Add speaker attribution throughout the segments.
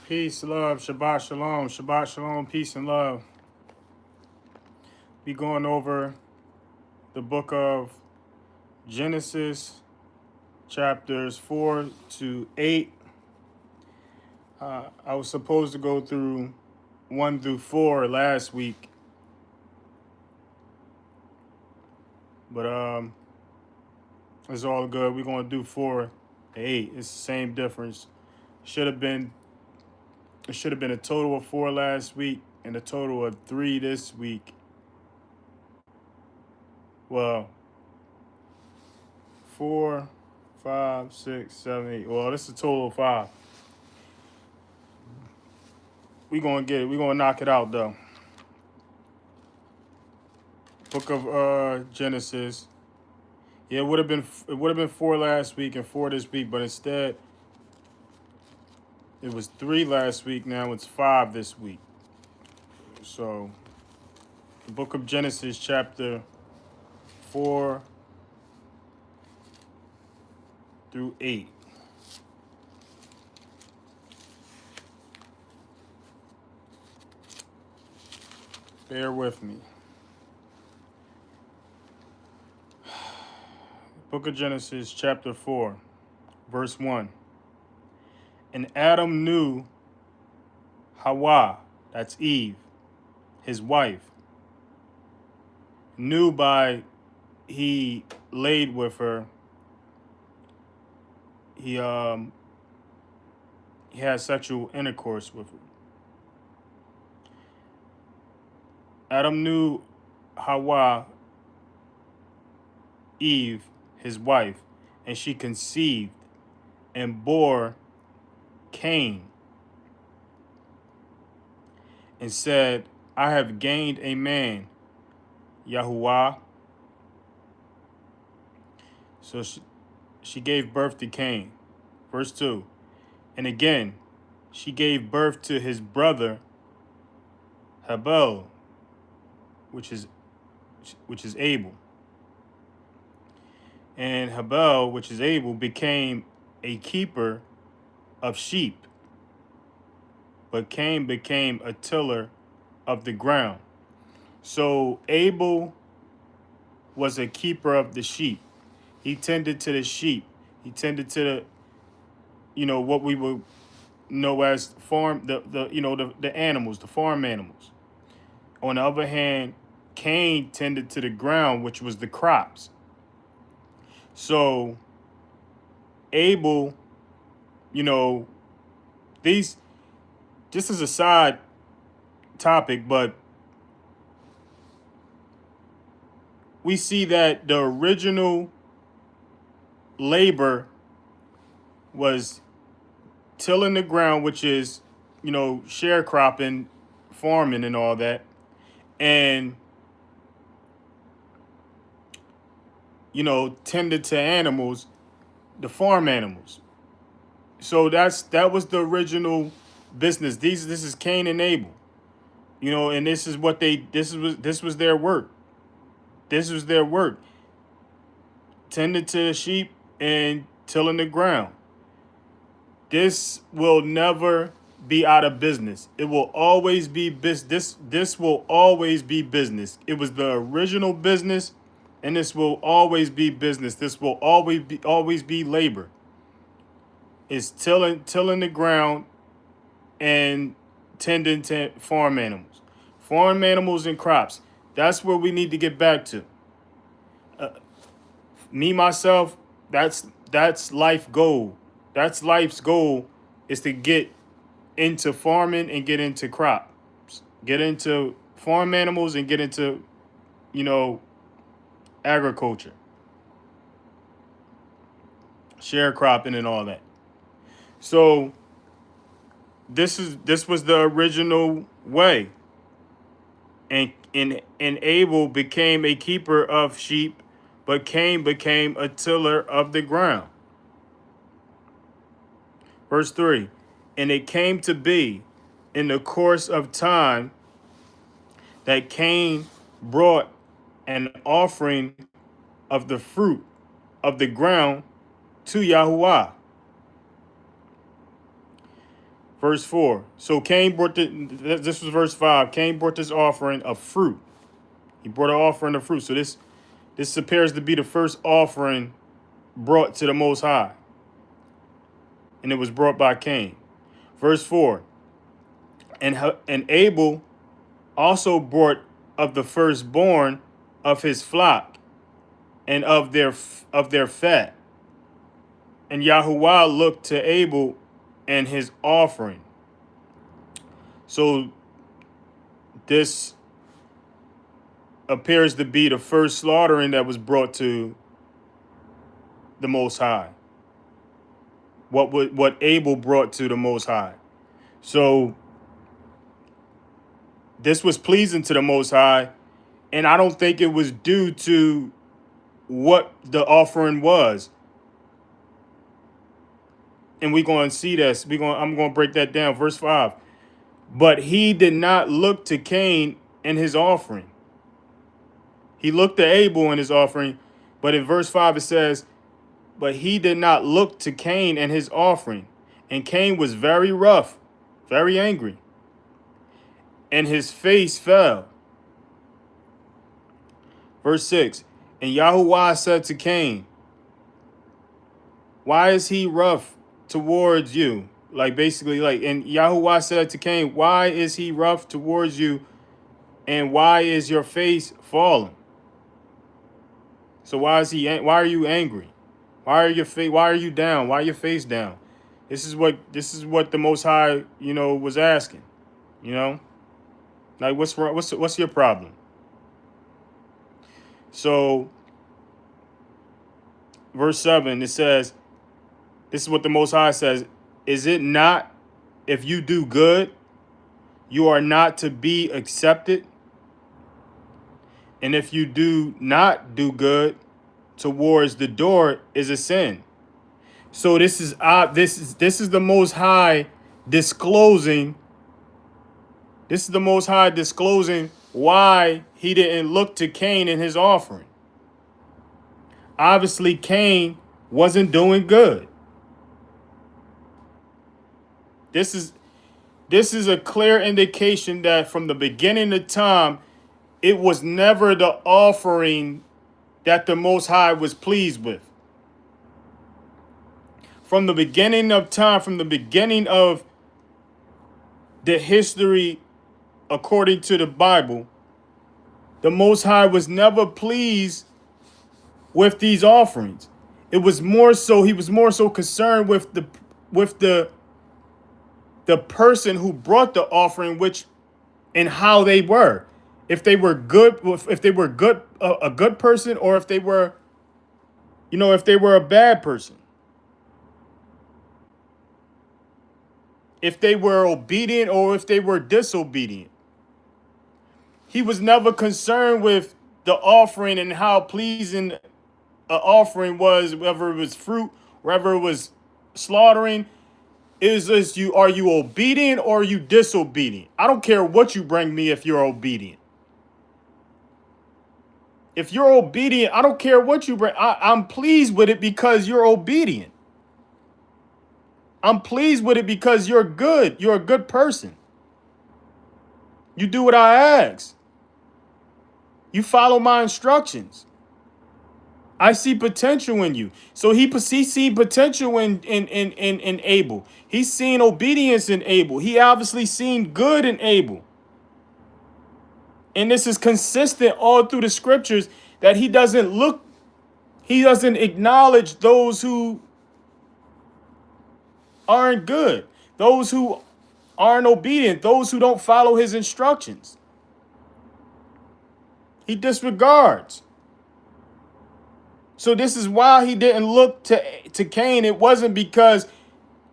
Speaker 1: Peace, love, Shabbat Shalom, Shabbat Shalom, peace and love. Be going over the book of Genesis, chapters 4 to 8. I was supposed to go through 1 through 4 last week, but it's all good. We're going to do 4 to 8. It's the same difference. It should have been a total of 4 last week and a total of 3 this week. Well, 4, 5, 6, 7, 8. Well, this is a total of 5. We're gonna get it. We're gonna knock it out though. Book of Genesis. Yeah, it would have been 4 last week and 4 this week, but instead it was 3 last week. Now it's 5 this week. So the book of Genesis, chapter 4 through 8. Bear with me. Book of Genesis, chapter 4, verse 1. And Adam knew Hawa, that's Eve, his wife, knew by he laid with her, he had sexual intercourse with her. Adam knew Hawa, Eve, his wife, and she conceived and bore Cain and said, I have gained a man, Yahuwah. So she gave birth to Cain. Verse 2. And again, she gave birth to his brother, Habel, which is Abel. And Habel, which is Abel, became a keeper of sheep, but Cain became a tiller of the ground. So Abel was a keeper of the sheep. He tended to the sheep. He tended to the, what we would know as the animals, the farm animals. On the other hand, Cain tended to the ground, which was the crops. So Abel, this is a side topic, but we see that the original labor was tilling the ground, which is, sharecropping, farming and all that. And, tended to animals, the farm animals. So that was the original business. This is Cain and Abel, and this was their work. This was their work. Tending to the sheep and tilling the ground. This will never be out of business. It will always be business. This will always be business. It was the original business, and this will always be business. This will always be labor. It's tilling the ground and tending to farm animals and crops. That's where we need to get back to. Me myself, that's life goal. That's life's goal, is to get into farming and get into crops, get into farm animals and get into, agriculture, sharecropping and all that. So this was the original way. And Abel became a keeper of sheep, but Cain became a tiller of the ground. Verse 3, and it came to be in the course of time that Cain brought an offering of the fruit of the ground to Yahuwah. Verse 4. So Cain brought this was verse 5. Cain brought this offering of fruit. He brought an offering of fruit. So this appears to be the first offering brought to the Most High. And it was brought by Cain. Verse 4. And Abel also brought of the firstborn of his flock and of their fat. And Yahuwah looked to Abel and his offering. So this appears to be the first slaughtering that was brought to the Most High. What Abel brought to the Most High. So this was pleasing to the Most High, and I don't think it was due to what the offering was. And we're going to see this. I'm going to break that down. Verse 5. But he did not look to Cain and his offering. He looked to Abel and his offering, but in verse 5 it says, but he did not look to Cain and his offering. And Cain was very rough, very angry, and his face fell. Verse 6, and Yahuwah said to Cain, why is he rough towards you? And Yahuwah said to Cain, why is he rough towards you? And why is your face fallen? So why are you angry? Why are you down? Why are your face down? This is what the Most High, was asking. Like what's wrong? What's your problem? So verse 7, it says, this is what the Most High says, is it not if you do good, you are not to be accepted? And if you do not do good, towards the door is a sin. So this is the Most High disclosing. This is the Most High disclosing why he didn't look to Cain in his offering. Obviously, Cain wasn't doing good. This is a clear indication that from the beginning of time, it was never the offering that the Most High was pleased with. From the beginning of time, from the beginning of the history according to the Bible, the Most High was never pleased with these offerings. He was more so concerned with the person who brought the offering, which and how they were. If they were good, a good person, or if they were a bad person. If they were obedient or if they were disobedient. He was never concerned with the offering and how pleasing an offering was, whether it was fruit, whether it was slaughtering. Are you obedient or are you disobedient? I don't care what you bring me if you're obedient. If you're obedient, I don't care what you bring. I'm pleased with it because you're obedient. I'm pleased with it because you're good. You're a good person. You do what I ask. You follow my instructions. I see potential in you. So he seen potential in Abel. He's seen obedience in Abel. He obviously seen good in Abel. And this is consistent all through the scriptures that he doesn't acknowledge those who aren't good, those who aren't obedient, those who don't follow his instructions. He disregards. So this is why he didn't look to Cain. It wasn't because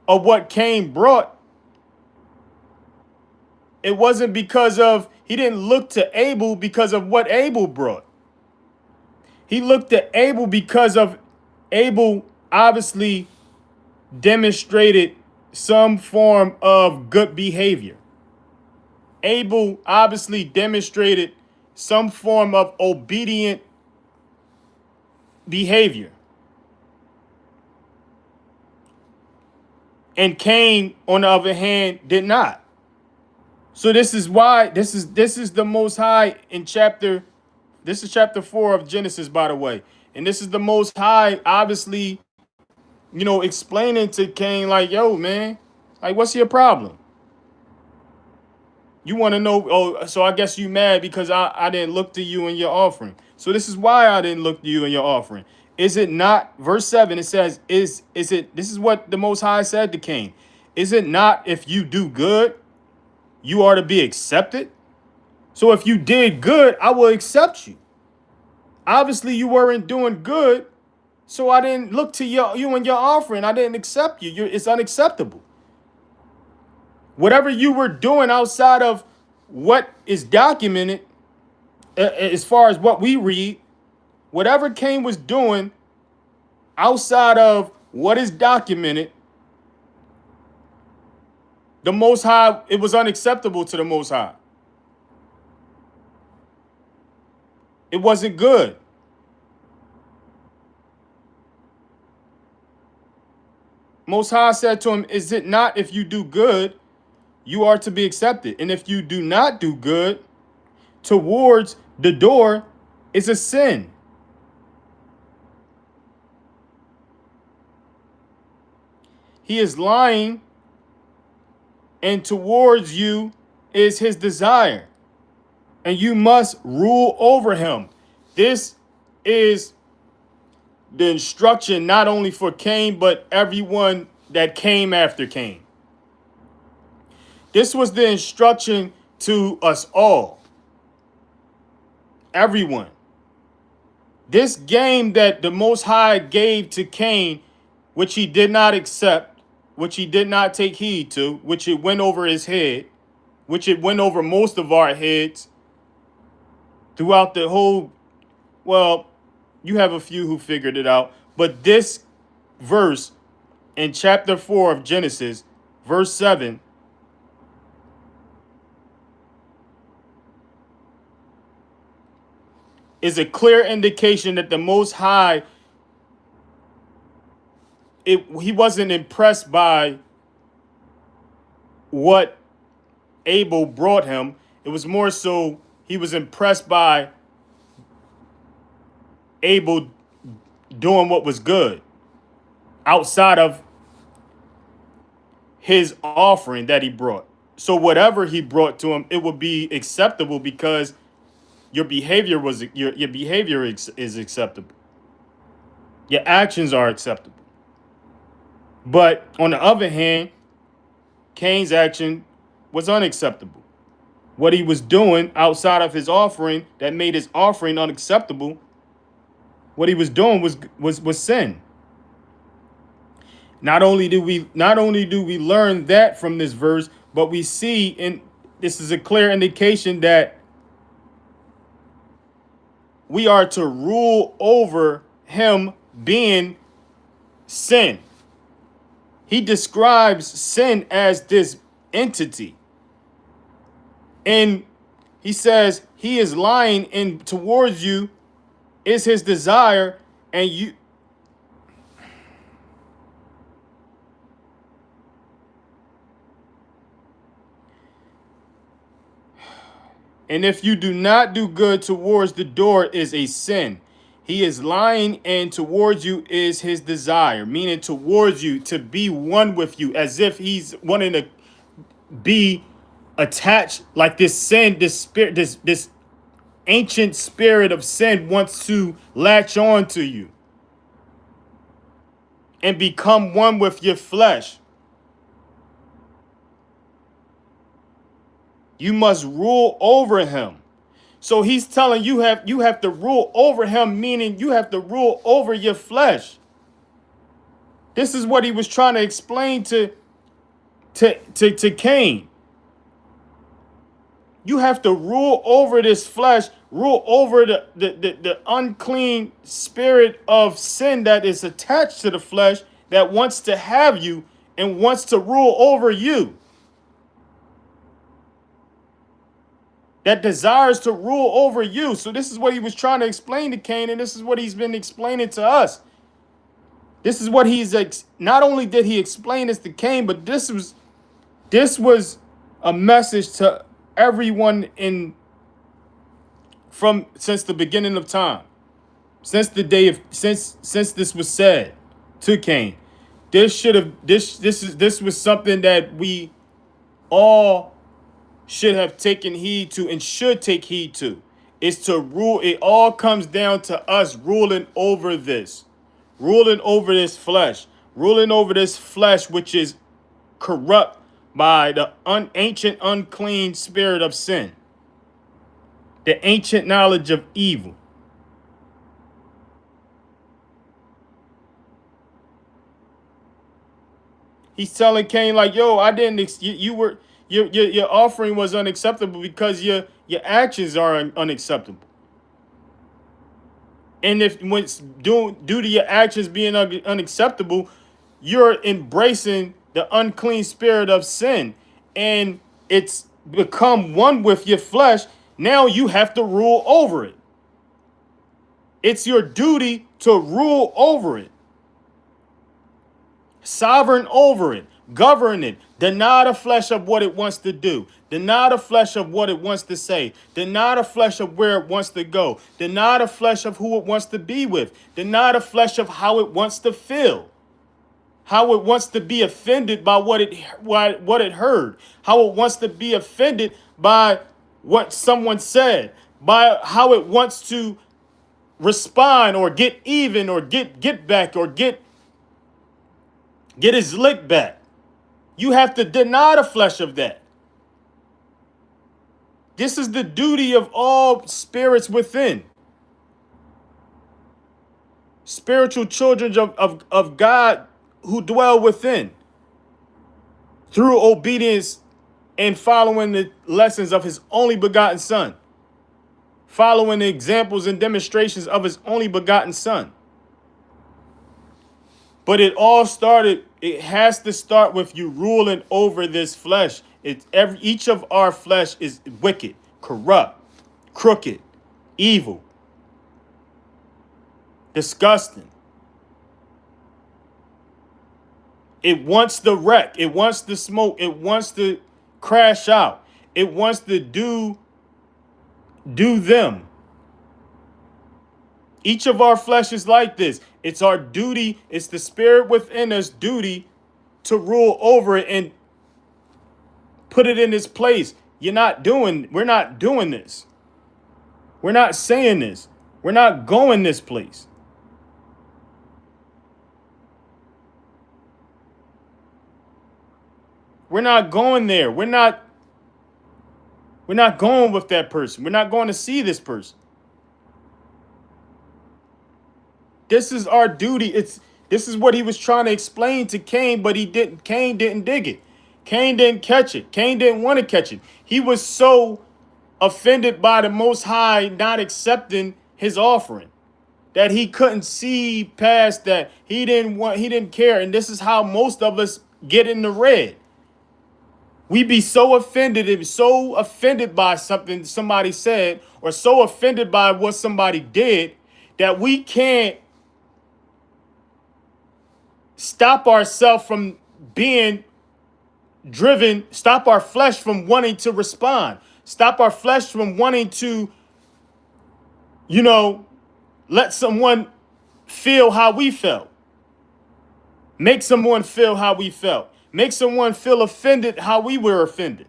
Speaker 1: of what Cain brought. It wasn't he didn't look to Abel because of what Abel brought. He looked to Abel because of Abel obviously demonstrated some form of good behavior. Abel obviously demonstrated some form of obedient behavior. And Cain, on the other hand, did not. So this is why this is the Most High in chapter. This is chapter 4 of Genesis, by the way, and this is the Most High, obviously, explaining to Cain like, "Yo, man, like, what's your problem? You want to know? Oh, so I guess you mad because I didn't look to you in your offering. So this is why I didn't look to you in your offering. Is it not?" Verse 7, it says, "Is it?" This is what the Most High said to Cain. "Is it not if you do good, you are to be accepted? So if you did good, I will accept you. Obviously, you weren't doing good, so I didn't look to you and your offering. I didn't accept you. It's unacceptable. Whatever you were doing outside of what is documented, as far as what we read, whatever Cain was doing outside of what is documented, the Most High, it was unacceptable to the Most High. It wasn't good. Most High said to him, "Is it not if you do good, you are to be accepted? And if you do not do good, towards the door is a sin." He is lying, and towards you is his desire, and you must rule over him. This is the instruction not only for Cain, but everyone that came after Cain. This was the instruction to us all, everyone. This game that the Most High gave to Cain, which he did not accept, which he did not take heed to, which it went over his head, which it went over most of our heads throughout the whole, well, you have a few who figured it out, but this verse in chapter 4 of Genesis, verse 7, is a clear indication that the Most High, he wasn't impressed by what Abel brought him. It was more so he was impressed by Abel doing what was good outside of his offering that he brought. So whatever he brought to him, it would be acceptable because your behavior was your behavior is acceptable. Your actions are acceptable. But on the other hand, Cain's action was unacceptable. What he was doing outside of his offering that made his offering unacceptable, what he was doing was sin. Not only do we learn that from this verse, but we see, and this is a clear indication that we are to rule over him being sin. He describes sin as this entity. And he says he is lying, and towards you is his desire, and you. And if you do not do good, towards the door is a sin. He is lying, and towards you is his desire, meaning towards you, to be one with you, as if he's wanting to be attached, like this sin, this spirit, this ancient spirit of sin wants to latch on to you and become one with your flesh. You must rule over him. So he's telling you have to rule over him, meaning you have to rule over your flesh. This is what he was trying to explain to Cain. You have to rule over this flesh, rule over the unclean spirit of sin that is attached to the flesh, that wants to have you and wants to rule over you. That desires to rule over you. So this is what he was trying to explain to Cain, and this is what he's been explaining to us. This is what not only did he explain this to Cain, but this was a message to everyone in from since the beginning of time, since the day of since this was said to Cain. This was something that we all should have taken heed to and should take heed to. Is to rule. It all comes down to us ruling over this flesh, ruling over this flesh which is corrupt by the ancient unclean spirit of sin, the ancient knowledge of evil. He's telling Cain like, "Yo, I didn't. You were your offering was unacceptable because your actions are unacceptable. And if when due to your actions being unacceptable, you're embracing the unclean spirit of sin, and it's become one with your flesh. Now you have to rule over it. It's your duty to rule over it, sovereign over it, govern it, deny the flesh of what it wants to do, deny the flesh of what it wants to say, deny the flesh of where it wants to go, deny the flesh of who it wants to be with, deny the flesh of how it wants to feel, how it wants to be offended by what it heard, how it wants to be offended by what someone said, by how it wants to respond or get even or get back or get his lick back. You have to deny the flesh of that. This is the duty of all spirits within. Spiritual children of God who dwell within. Through obedience and following the lessons of his only begotten Son. Following the examples and demonstrations of his only begotten Son. But it has to start with you ruling over this flesh. Each of our flesh is wicked, corrupt, crooked, evil, disgusting. It wants the wreck. It wants the smoke. It wants to crash out. It wants to do them. Each of our flesh is like this. It's our duty. It's the spirit within us duty to rule over it and put it in its place. We're not doing this. We're not saying this. We're not going this place. We're not going there. We're not going with that person. We're not going to see this person. This is our duty. This is what he was trying to explain to Cain, but Cain didn't dig it. Cain didn't catch it. Cain didn't want to catch it. He was so offended by the Most High not accepting his offering that he couldn't see past that. He didn't care. And this is how most of us get in the red. We be so offended by something somebody said or so offended by what somebody did that we can't stop ourselves from being driven, stop our flesh from wanting to respond, stop our flesh from wanting to, let someone feel how we felt, make someone feel how we felt, make someone feel offended how we were offended.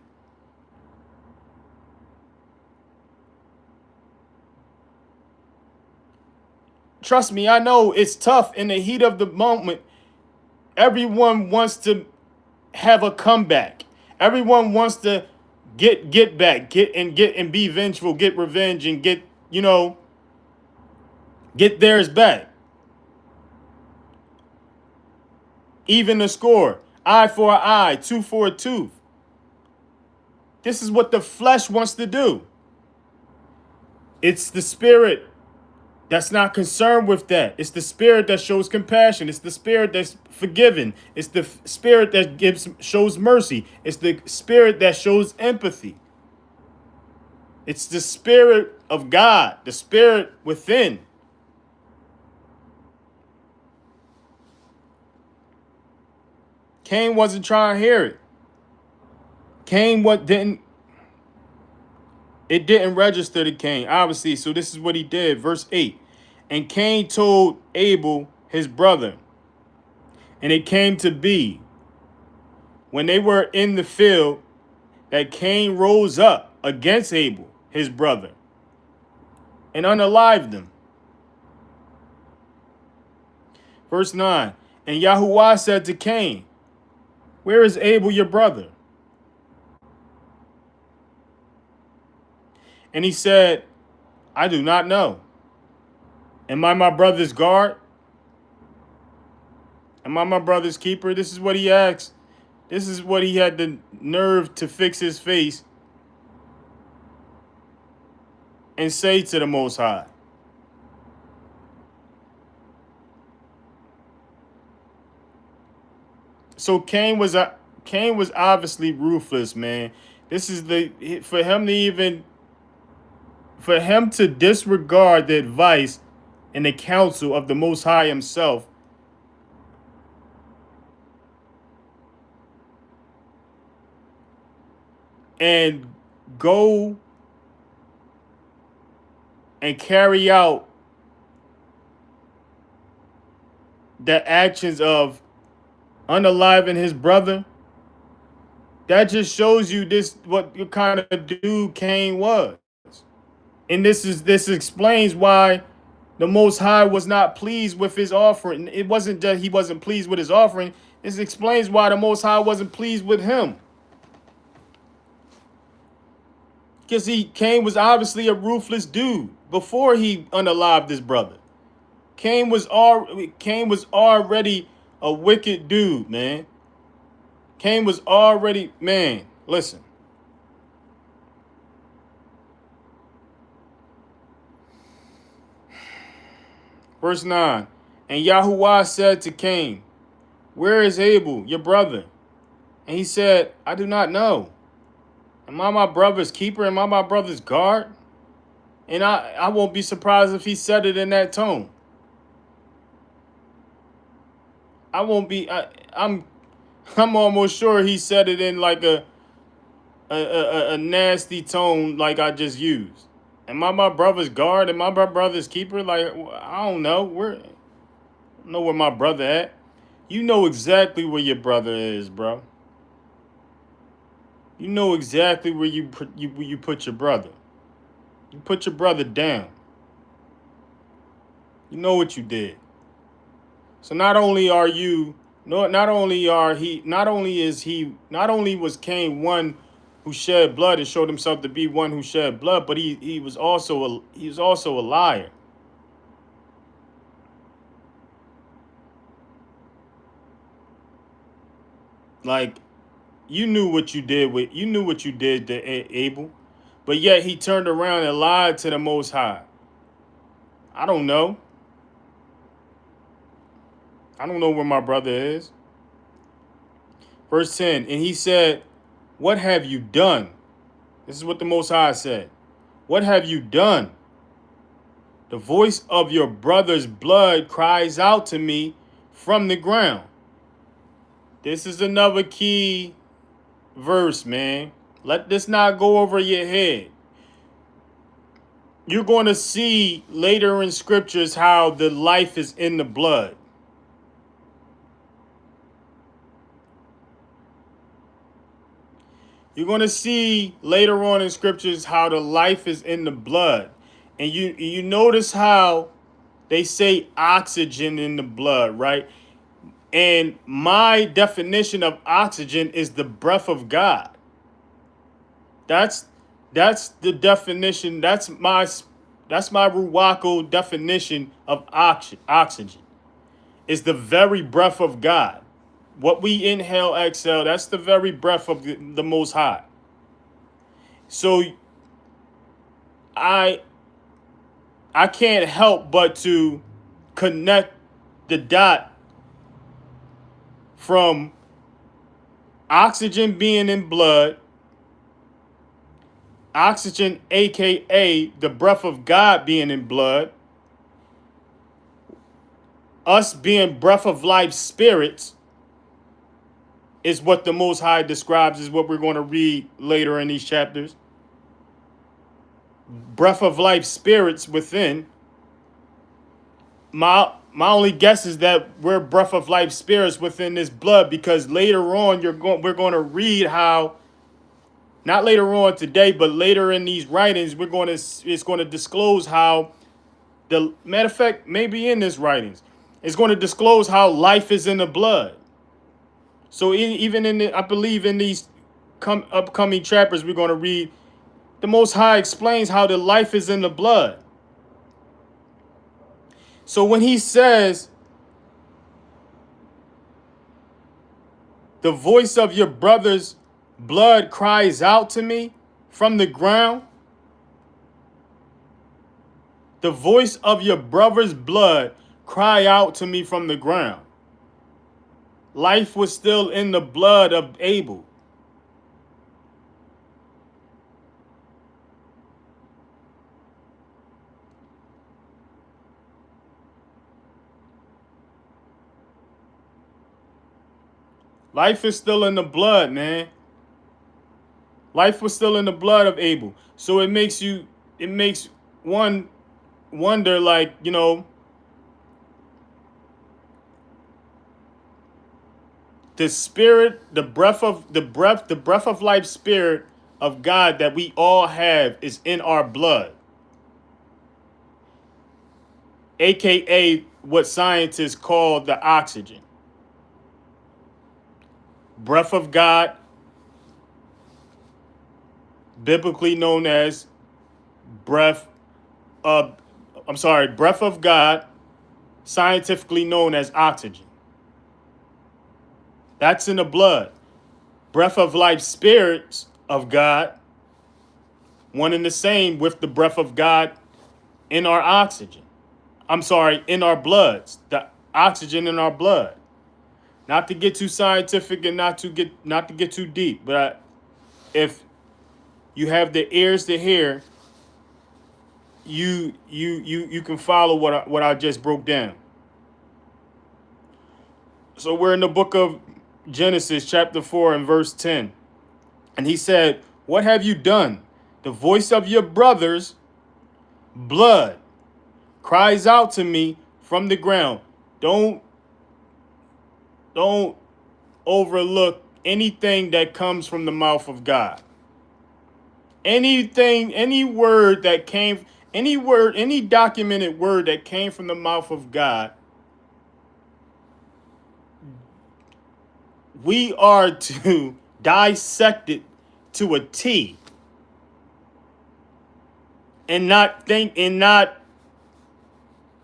Speaker 1: Trust me, I know it's tough in the heat of the moment. Everyone wants to have a comeback. Everyone wants to get back, and be vengeful, get revenge, and get theirs back. Even the score, eye for an eye, tooth for a tooth. This is what the flesh wants to do. It's the spirit that's not concerned with that. It's the spirit that shows compassion. It's the spirit that's forgiving. It's the spirit that shows mercy. It's the spirit that shows empathy. It's the spirit of God, the spirit within. Cain wasn't trying to hear it. Cain it didn't register to Cain, obviously. So this is what he did. Verse 8. And Cain told Abel, his brother, and it came to be when they were in the field that Cain rose up against Abel, his brother, and unalived him. Verse 9. And Yahuwah said to Cain, where is Abel your brother? And he said, I do not know. Am I my brother's guard? Am I my brother's keeper? This is what he asked. This is what he had the nerve to fix his face and say to the Most High. So Cain was obviously ruthless, man. This is for him to disregard the advice and the counsel of the Most High himself. And go and carry out the actions of unaliving his brother. That just shows you what kind of dude Cain was. And this explains why the Most High was not pleased with his offering. It wasn't that he wasn't pleased with his offering. This explains why the Most High wasn't pleased with him. Because Cain was obviously a ruthless dude before he unalived his brother. Cain was already a wicked dude, man. Cain was already, man, listen. Verse 9. And Yahuwah said to Cain, where is Abel, your brother? And he said, I do not know. Am I my brother's keeper? Am I my brother's guard? And I won't be surprised if he said it in that tone. I won't be. I'm almost sure he said it in like a nasty tone, like I just used. Am I my brother's guard? Am I my brother's keeper? Like, I don't know. I don't know where my brother at. You know exactly where your brother is, bro. You know exactly where you put your brother. You put your brother down. You know what you did. So not only was Cain one who shed blood and showed himself to be one who shed blood, but he was also a liar. Like, you knew what you did to Abel, but yet he turned around and lied to the Most High. I don't know. I don't know where my brother is. Verse 10, and he said, what have you done? This is what the Most High said. What have you done? The voice of your brother's blood cries out to me from the ground. This is another key verse, man. Let this not go over your head. You're going to see later in scriptures how the life is in the blood. You're going to see later on in scriptures how the life is in the blood. And you notice how they say oxygen in the blood, right? And my definition of oxygen is the breath of God. That's the definition. That's my Ruwako definition of oxygen. It's the very breath of God. What we inhale, exhale, that's the very breath of the Most High. So I can't help but to connect the dot from oxygen being in blood, oxygen, aka the breath of God, being in blood, us being breath of life spirits, is what the Most High describes, is what we're going to read later in these chapters. Breath of life spirits within. My only guess is that we're breath of life spirits within this blood, because later on we're going to read how, not later on today, but later in these writings, it's going to disclose how, the matter of fact, maybe in this writings, it's going to disclose how life is in the blood. So even in I believe in these upcoming chapters, we're going to read, the Most High explains how the life is in the blood. So when he says, the voice of your brother's blood cries out to me from the ground, the voice of your brother's blood cry out to me from the ground. Life was still in the blood of Abel. Life is still in the blood, man. Life was still in the blood of Abel. So it makes one wonder, like, the spirit, the breath of life spirit of God that we all have is in our blood. AKA what scientists call the oxygen. Breath of God, biblically known as breath of God, scientifically known as oxygen. That's in the blood. Breath of life spirits of God, one and the same with the breath of God in our oxygen. In our bloods, the oxygen in our blood. Not to get too scientific and not to get too deep, but if you have the ears to hear, you can follow what I just broke down. So we're in the book of Genesis, chapter 4, and verse 10. And he said, "What have you done? The voice of your brother's blood cries out to me from the ground." Don't overlook anything that comes from the mouth of God. Any documented word that came from the mouth of God, we are to dissect it to a T, and not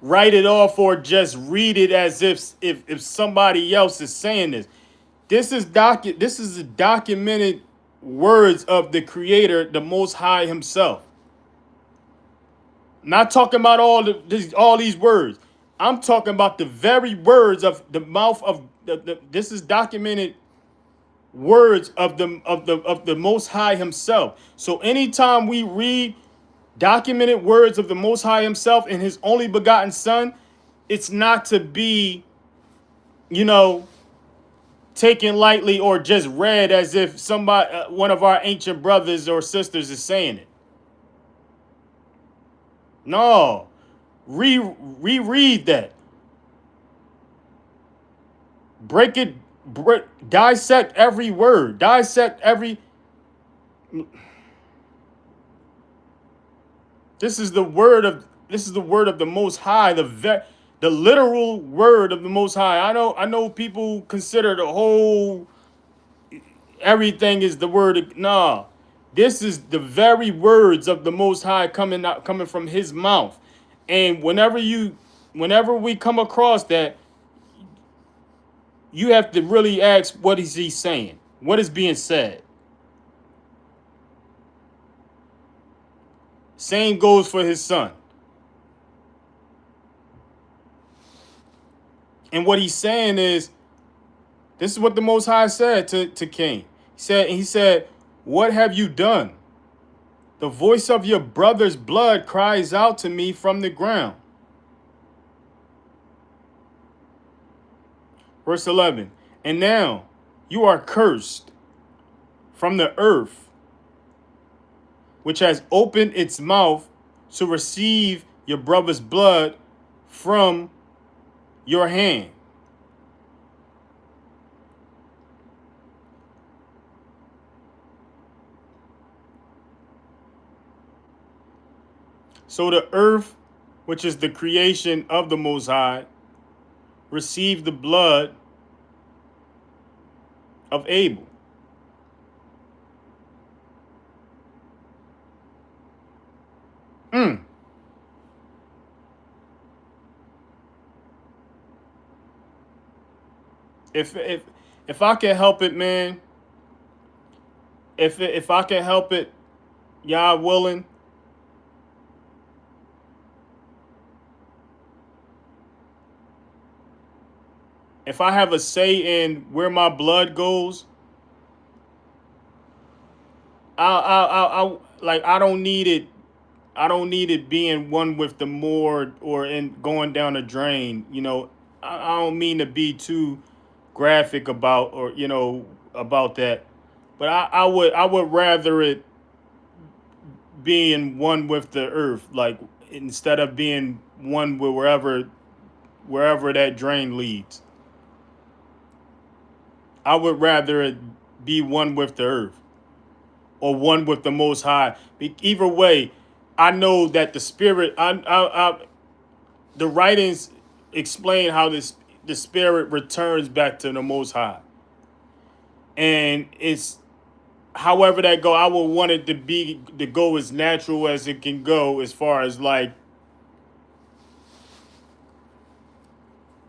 Speaker 1: write it off or just read it as if somebody else is saying this. This is the documented words of the Creator, the Most High Himself. I'm not talking about all these words. I'm talking about the very words of the mouth of this is documented words of the Most High Himself. So anytime we read documented words of the Most High Himself and His only begotten Son, it's not to be, taken lightly or just read as if somebody, one of our ancient brothers or sisters, is saying it. No, reread that. Dissect every word. Dissect every. This is the word of the Most High, the literal word of the Most High. I know people consider the whole everything is the word. Nah, this is the very words of the Most High coming from His mouth. And whenever we come across that, you have to really ask, what is He saying? What is being said? Same goes for His Son. And what He's saying is, this is what the Most High said to Cain. He said, "What have you done? The voice of your brother's blood cries out to me from the ground." Verse 11. And now You are cursed from the earth, which has opened its mouth to receive your brother's blood from your hand. So the earth, which is the creation of the Most High, received the blood of Abel. Mm. If I can help it, man, if I can help it, y'all willing. If I have a say in where my blood goes, I don't need it. I don't need it being one with the more or in going down the drain. I don't mean to be too graphic about or about that, but I would rather it being one with the earth, like instead of being one with wherever that drain leads. I would rather it be one with the earth or one with the Most High. Either way, I know that the spirit. The writings explain how the spirit returns back to the Most High, and it's however that go. I would want it to go as natural as it can go, as far as like.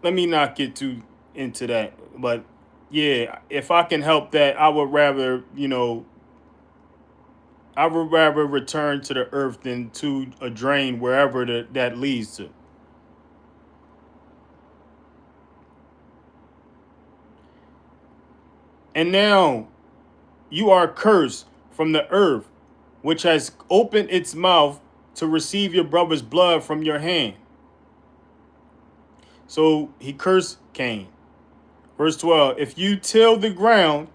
Speaker 1: Let me not get too into that, but yeah, if I can help that, I would rather return to the earth than to a drain wherever that leads to. And now you are cursed from the earth, which has opened its mouth to receive your brother's blood from your hand. So he cursed Cain. Verse 12, if you till the ground,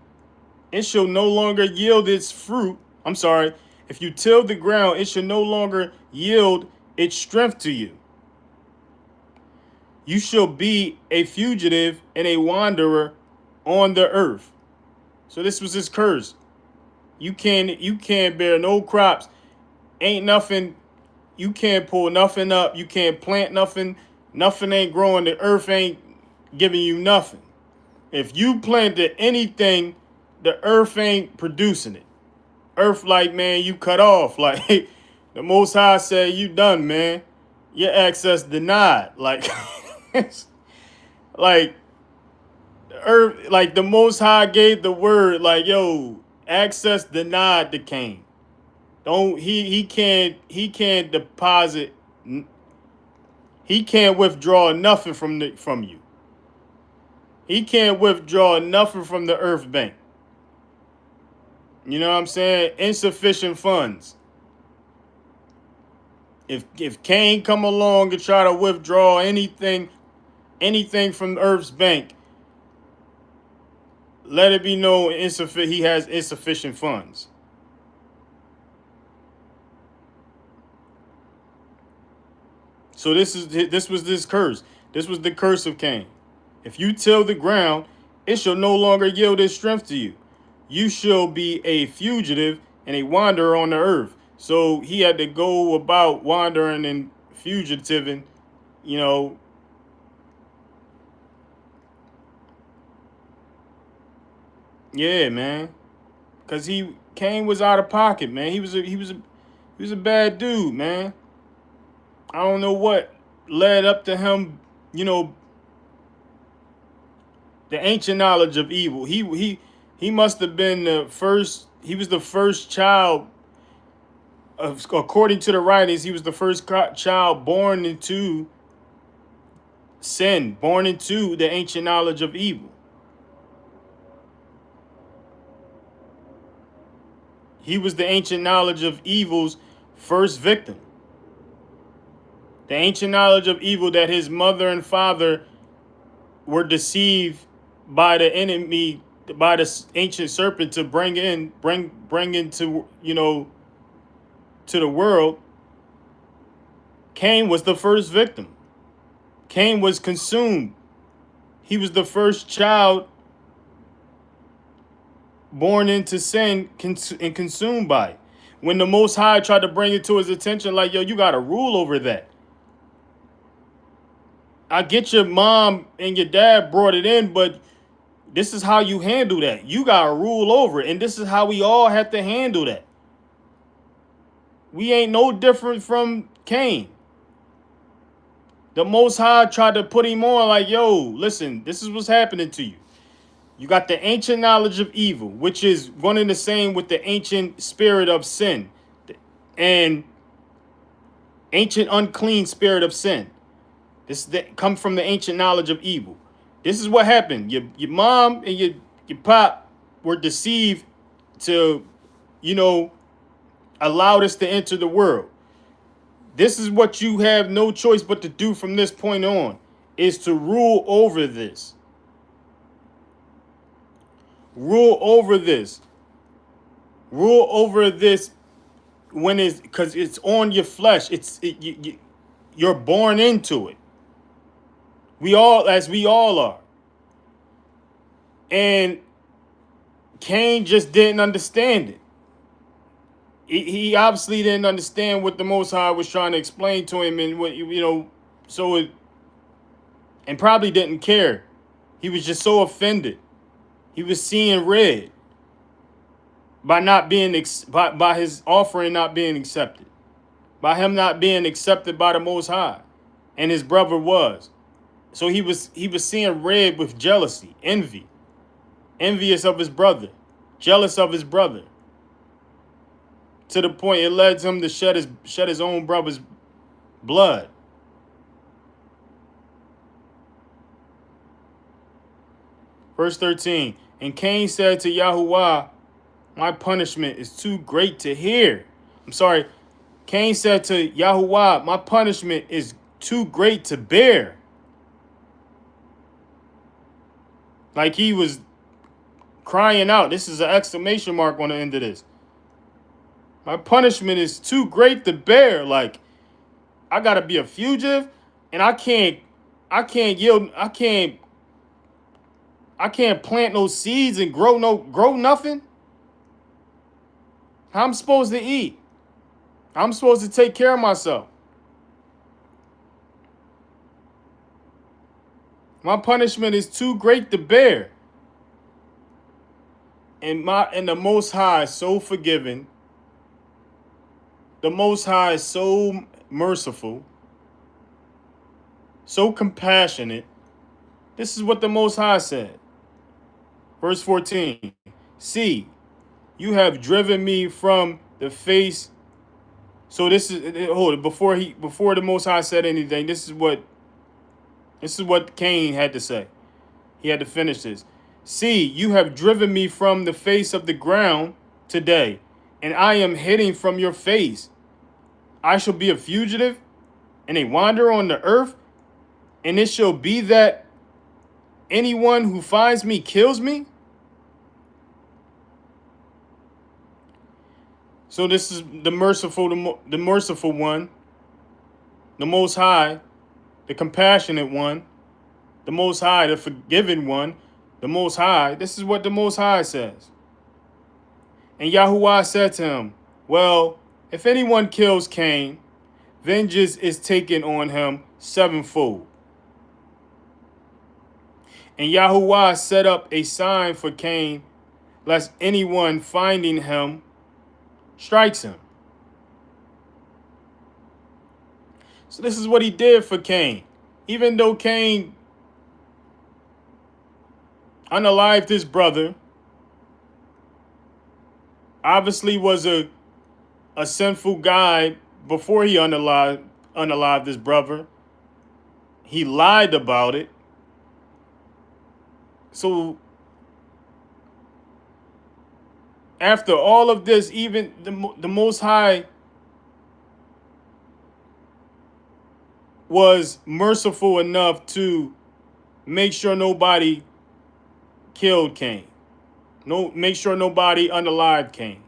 Speaker 1: it shall no longer yield its fruit. I'm sorry. If you till the ground, it shall no longer yield its strength to you. You shall be a fugitive and a wanderer on the earth. So this was his curse. You can't bear no crops. Ain't nothing. You can't pull nothing up. You can't plant nothing. Nothing ain't growing. The earth ain't giving you nothing. If you planted anything, the earth ain't producing it. Earth, like, man, you cut off. Like, the Most High said, you done, man. Your access denied. Like, like, earth, like the Most High gave the word, like, yo, access denied to Cain. Don't he can't deposit, he can't withdraw nothing from you. He can't withdraw nothing from the earth bank. You know what I'm saying? Insufficient funds. If Cain come along and try to withdraw anything from Earth's bank, let it be known he has insufficient funds. So this was this curse. This was the curse of Cain. If you till the ground, it shall no longer yield its strength to you. You shall be a fugitive and a wanderer on the earth. So he had to go about wandering and fugitiving, you know. Yeah, man. Cause Cain was out of pocket, man. He was a bad dude, man. I don't know what led up to him, you know, the ancient knowledge of evil. He must have been the first. He was the first child. According to the writings, he was the first child born into sin, born into the ancient knowledge of evil. He was the ancient knowledge of evil's first victim. The ancient knowledge of evil that his mother and father were deceived by the enemy by the ancient serpent to bring into, to the world, Cain was the first victim. Cain was consumed. He was the first child born into sin and consumed by it. When the Most High tried to bring it to his attention, like, yo, you got to rule over that. I get your mom and your dad brought it in, but this is how you handle that. You got to rule over it. And this is how we all have to handle that. We ain't no different from Cain. The Most High tried to put him on like, yo, listen, this is what's happening to you. You got the ancient knowledge of evil, which is one and the same with the ancient spirit of sin and ancient unclean spirit of sin. This come from the ancient knowledge of evil. This is what happened. Your mom and your pop were deceived to, allow this to enter the world. This is what you have no choice but to do from this point on, is to rule over this. Rule over this. Rule over this when it's, because it's on your flesh. You're born into it. We all are. And Cain just didn't understand it. He obviously didn't understand what the Most High was trying to explain to him, and what, and probably didn't care. He was just so offended. He was seeing red by not being by his offering not being accepted, by him not being accepted by the Most High, and his brother was. So he was seeing red with jealousy, envious of his brother, jealous of his brother, to the point it led him to shed his own brother's blood. Verse 13, and Cain said to Yahuwah, my punishment is too great to hear. Cain said to Yahuwah, my punishment is too great to bear. Like he was crying out. This is an exclamation mark on the end of this. My punishment is too great to bear. Like, I gotta be a fugitive, and I can't plant no seeds and grow nothing. How I'm supposed to eat? I'm supposed to take care of myself. My punishment is too great to bear. And the Most High is so forgiving. The Most High is so merciful, so compassionate. This is what the Most High said. Verse 14. See, you have driven me from the face. So this is, before the Most High said anything, this is what Cain had to say. He had to finish this. See, you have driven me from the face of the ground today, and I am hidden from your face. I shall be a fugitive and a wanderer on the earth, and it shall be that anyone who finds me kills me. So this is the merciful one, the Most High, the compassionate one, the Most High, the forgiving one, the Most High. This is what the Most High says. And Yahuwah said to him, well, if anyone kills Cain, vengeance is taken on him sevenfold. And Yahuwah set up a sign for Cain, lest anyone finding him strikes him. So this is what he did for Cain. Even though Cain unalived his brother, obviously was a sinful guy before he unalived his brother. He lied about it. So after all of this, even the Most High was merciful enough to make sure nobody killed Cain. No, make sure nobody unalive Cain.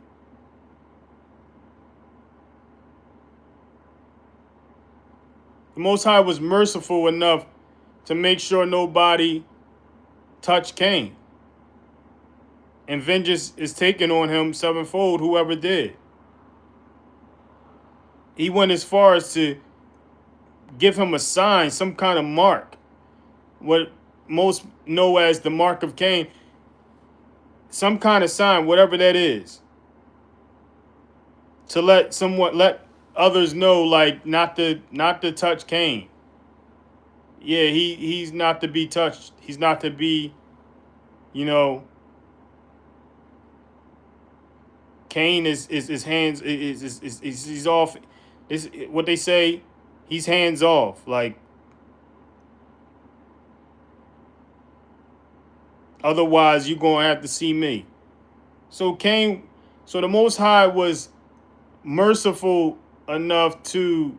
Speaker 1: The Most High was merciful enough to make sure nobody touched Cain. And vengeance is taken on him sevenfold, whoever did. He went as far as to give him a sign, some kind of mark, what most know as the mark of Cain, some kind of sign, whatever that is, to let others know, like not to touch Cain. Yeah, he's not to be touched. He's not to be, you know, Cain is his hands is he's off. Is what they say. He's hands off. Like otherwise, you're gonna have to see me. So Cain. So the Most High was merciful enough to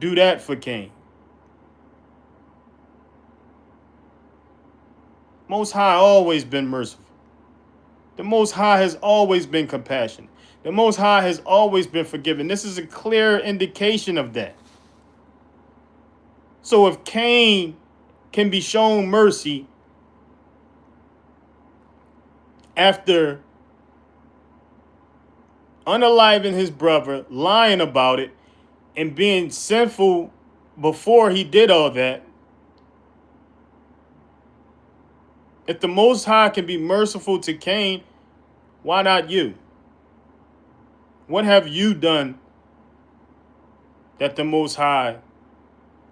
Speaker 1: do that for Cain. Most High always been merciful. The Most High has always been compassionate. The Most High has always been forgiving. This is a clear indication of that. So if Cain can be shown mercy after unaliving his brother, lying about it, and being sinful before he did all that, if the Most High can be merciful to Cain, why not you? What have you done that the Most High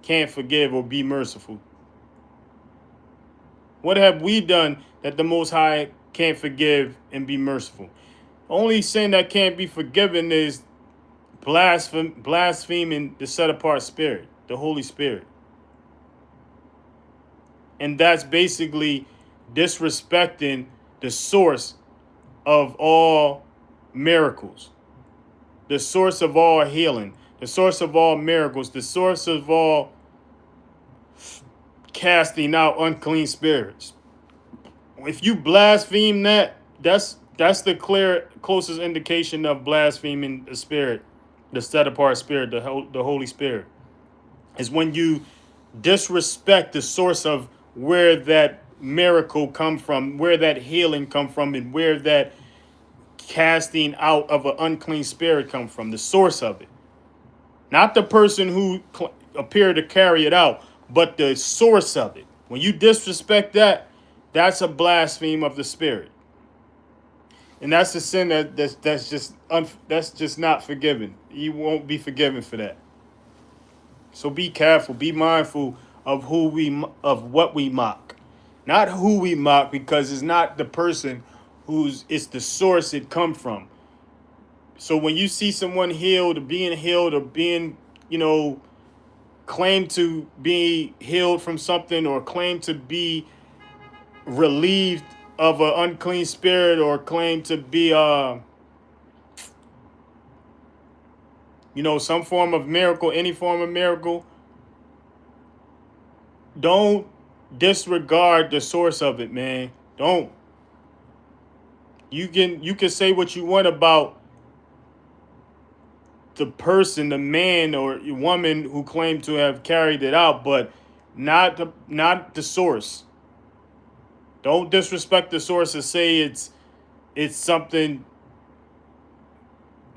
Speaker 1: can't forgive or be merciful? What have we done that the Most High can't forgive and be merciful? Only sin that can't be forgiven is blaspheming the set apart spirit, the Holy Spirit. And that's basically disrespecting the source of all miracles, the source of all healing, the source of all miracles, the source of all casting out unclean spirits. If you blaspheme that, that's the clear closest indication of blaspheming the spirit, the set apart spirit, the Holy Spirit, is when you disrespect the source of where that miracle come from, where that healing come from, and where that casting out of an unclean spirit come from, the source of it. Not the person who appeared to carry it out, but the source of it. When you disrespect that, that's a blaspheme of the spirit. And that's a sin that's just not forgiven. You won't be forgiven for that. So be careful, be mindful of what we mock. Not who we mock, because it's not the person it's the source it come from. So when you see someone healed or being, claim to be healed from something, or claim to be relieved of an unclean spirit, or claim to be some form of miracle, any form of miracle, don't disregard the source of it, man. Don't. You can say what you want about the person, the man or woman who claimed to have carried it out, but not the source. Don't disrespect the source and say it's something,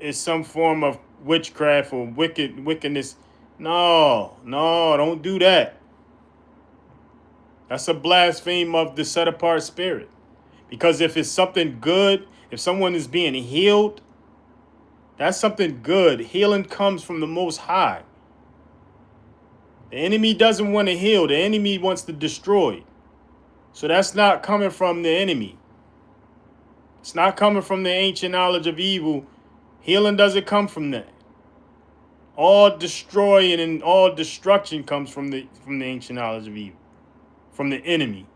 Speaker 1: it's some form of witchcraft or wickedness. No, don't do that. That's a blaspheme of the set apart spirit. Because if it's something good, if someone is being healed, that's something good. Healing comes from the Most High. The enemy doesn't want to heal. The enemy wants to destroy. So that's not coming from the enemy. It's not coming from the ancient knowledge of evil. Healing doesn't come from that. All destroying and all destruction comes from the ancient knowledge of evil, from the enemy.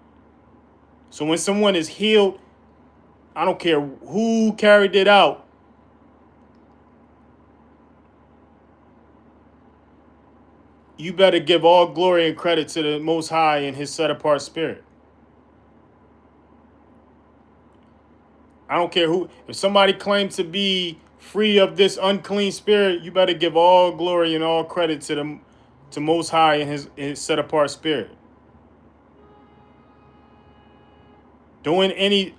Speaker 1: So when someone is healed, I don't care who carried it out, you better give all glory and credit to the Most High and his set apart spirit. don't care who. If somebody claims to be free of this unclean spirit, you better give all glory and all credit to them, to Most High and his set apart spirit. Doing any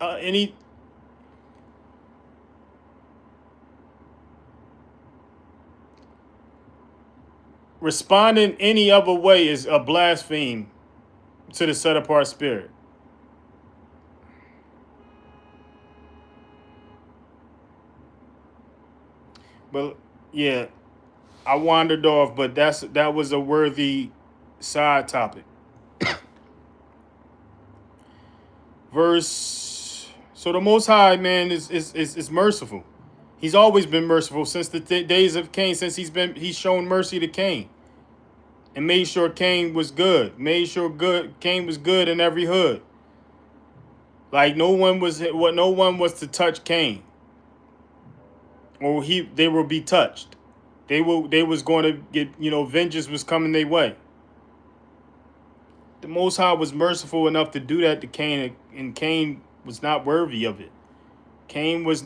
Speaker 1: responding any other way is a blaspheme to the set apart spirit. But yeah, I wandered off, but that was a worthy side topic. Verse. So the Most High, man, is merciful. He's always been merciful since the days of Cain. Since he's shown mercy to Cain and made sure Cain was good. Made sure Cain was good in every hood. Like no one was to touch Cain, or they will be touched. They was going to get, vengeance was coming their way. The Most High was merciful enough to do that to Cain, and Cain was not worthy of it. Cain was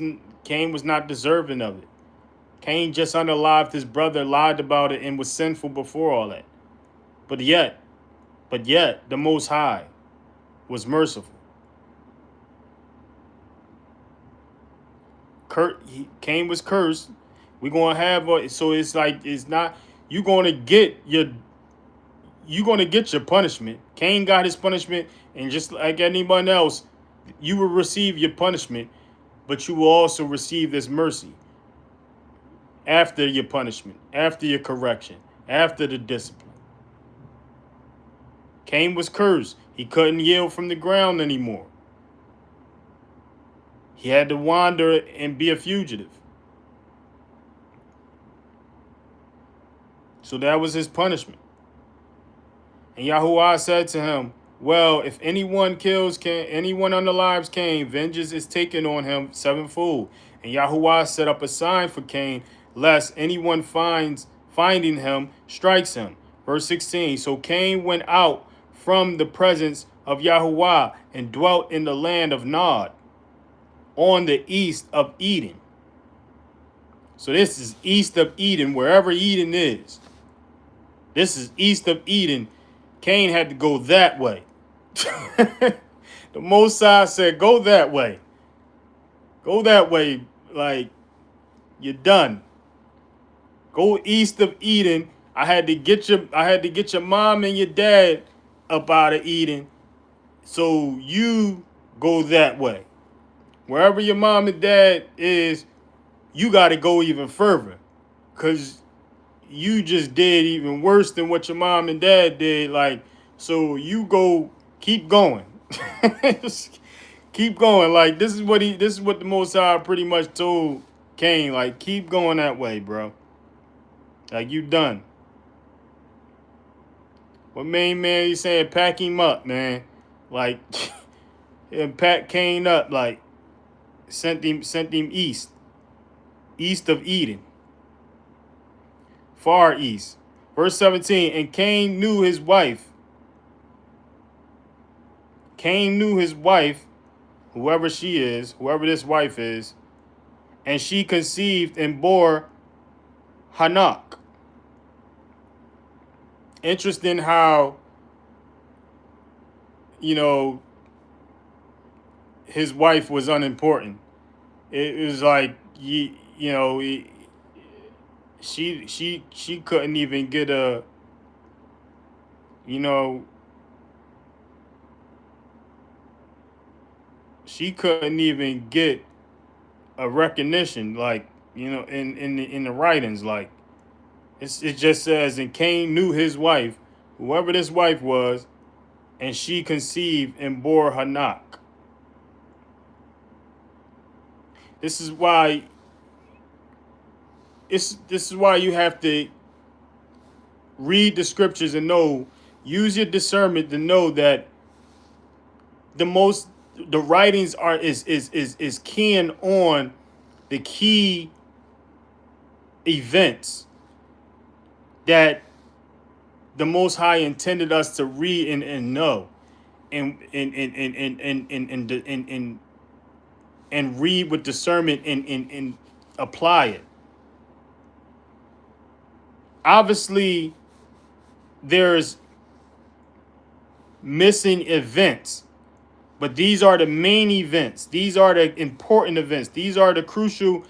Speaker 1: not deserving of it. Cain just unalived his brother, lied about it, and was sinful before all that. But yet, the Most High was merciful. Cain was cursed. We're gonna have so it's like it's not you're gonna get your punishment. Cain got his punishment, and just like anyone else, you will receive your punishment, but you will also receive this mercy after your punishment, after your correction, after the discipline. Cain was cursed. He couldn't yield from the ground anymore. He had to wander and be a fugitive. So that was his punishment. And Yahuwah said to him, well, if anyone unalives Cain, vengeance is taken on him sevenfold. And Yahuwah set up a sign for Cain, lest anyone finding him strikes him. Verse 16, so Cain went out from the presence of Yahuwah and dwelt in the land of Nod, on the east of Eden. So this is east of Eden, wherever Eden is. This is east of Eden. Cain had to go that way. The Most High said, go that way. Go that way, like you're done. Go east of Eden. I had to get your mom and your dad up out of Eden. So you go that way. Wherever your mom and dad is, you got to go even further, because you just did even worse than what your mom and dad did. Like, so you keep going. Keep going. Like, this is what the Most High pretty much told Cain. Like, keep going that way, bro. Like, you done. What main man, he saying, pack him up, man. Like, and pack Cain up, like, sent him east of Eden, far east. Verse 17, and Cain knew his wife, whoever this wife is, and she conceived and bore Hanok. Interesting how, his wife was unimportant. It was like, she couldn't even get she couldn't even get a recognition, like, in the writings. Like, it just says, and Cain knew his wife, whoever this wife was, and she conceived and bore Hanok. This is why you have to read the scriptures and use your discernment to know that the writings is keying on the key events that the Most High intended us to read and know, and and read with discernment and apply it. Obviously, there's missing events, but these are the main events. These are the important events. These are the crucial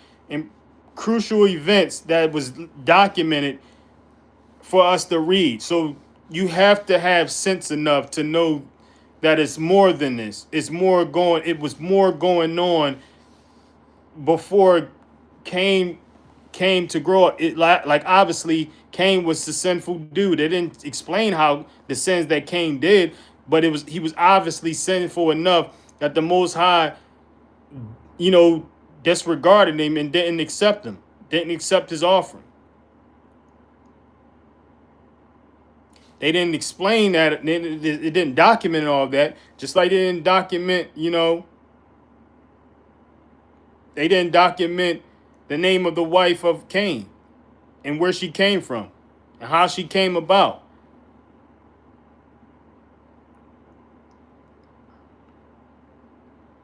Speaker 1: events that was documented for us to read. So you have to have sense enough to know that it's more than this. It was more going on before Cain came to grow up. It like obviously Cain was the sinful dude. They didn't explain how the sins that Cain did, but he was obviously sinful enough that the Most High, you know, disregarded him and didn't accept him, didn't accept his offering. They didn't explain that. It didn't document all of that. Just like they didn't document, they didn't document the name of the wife of Cain and where she came from and how she came about.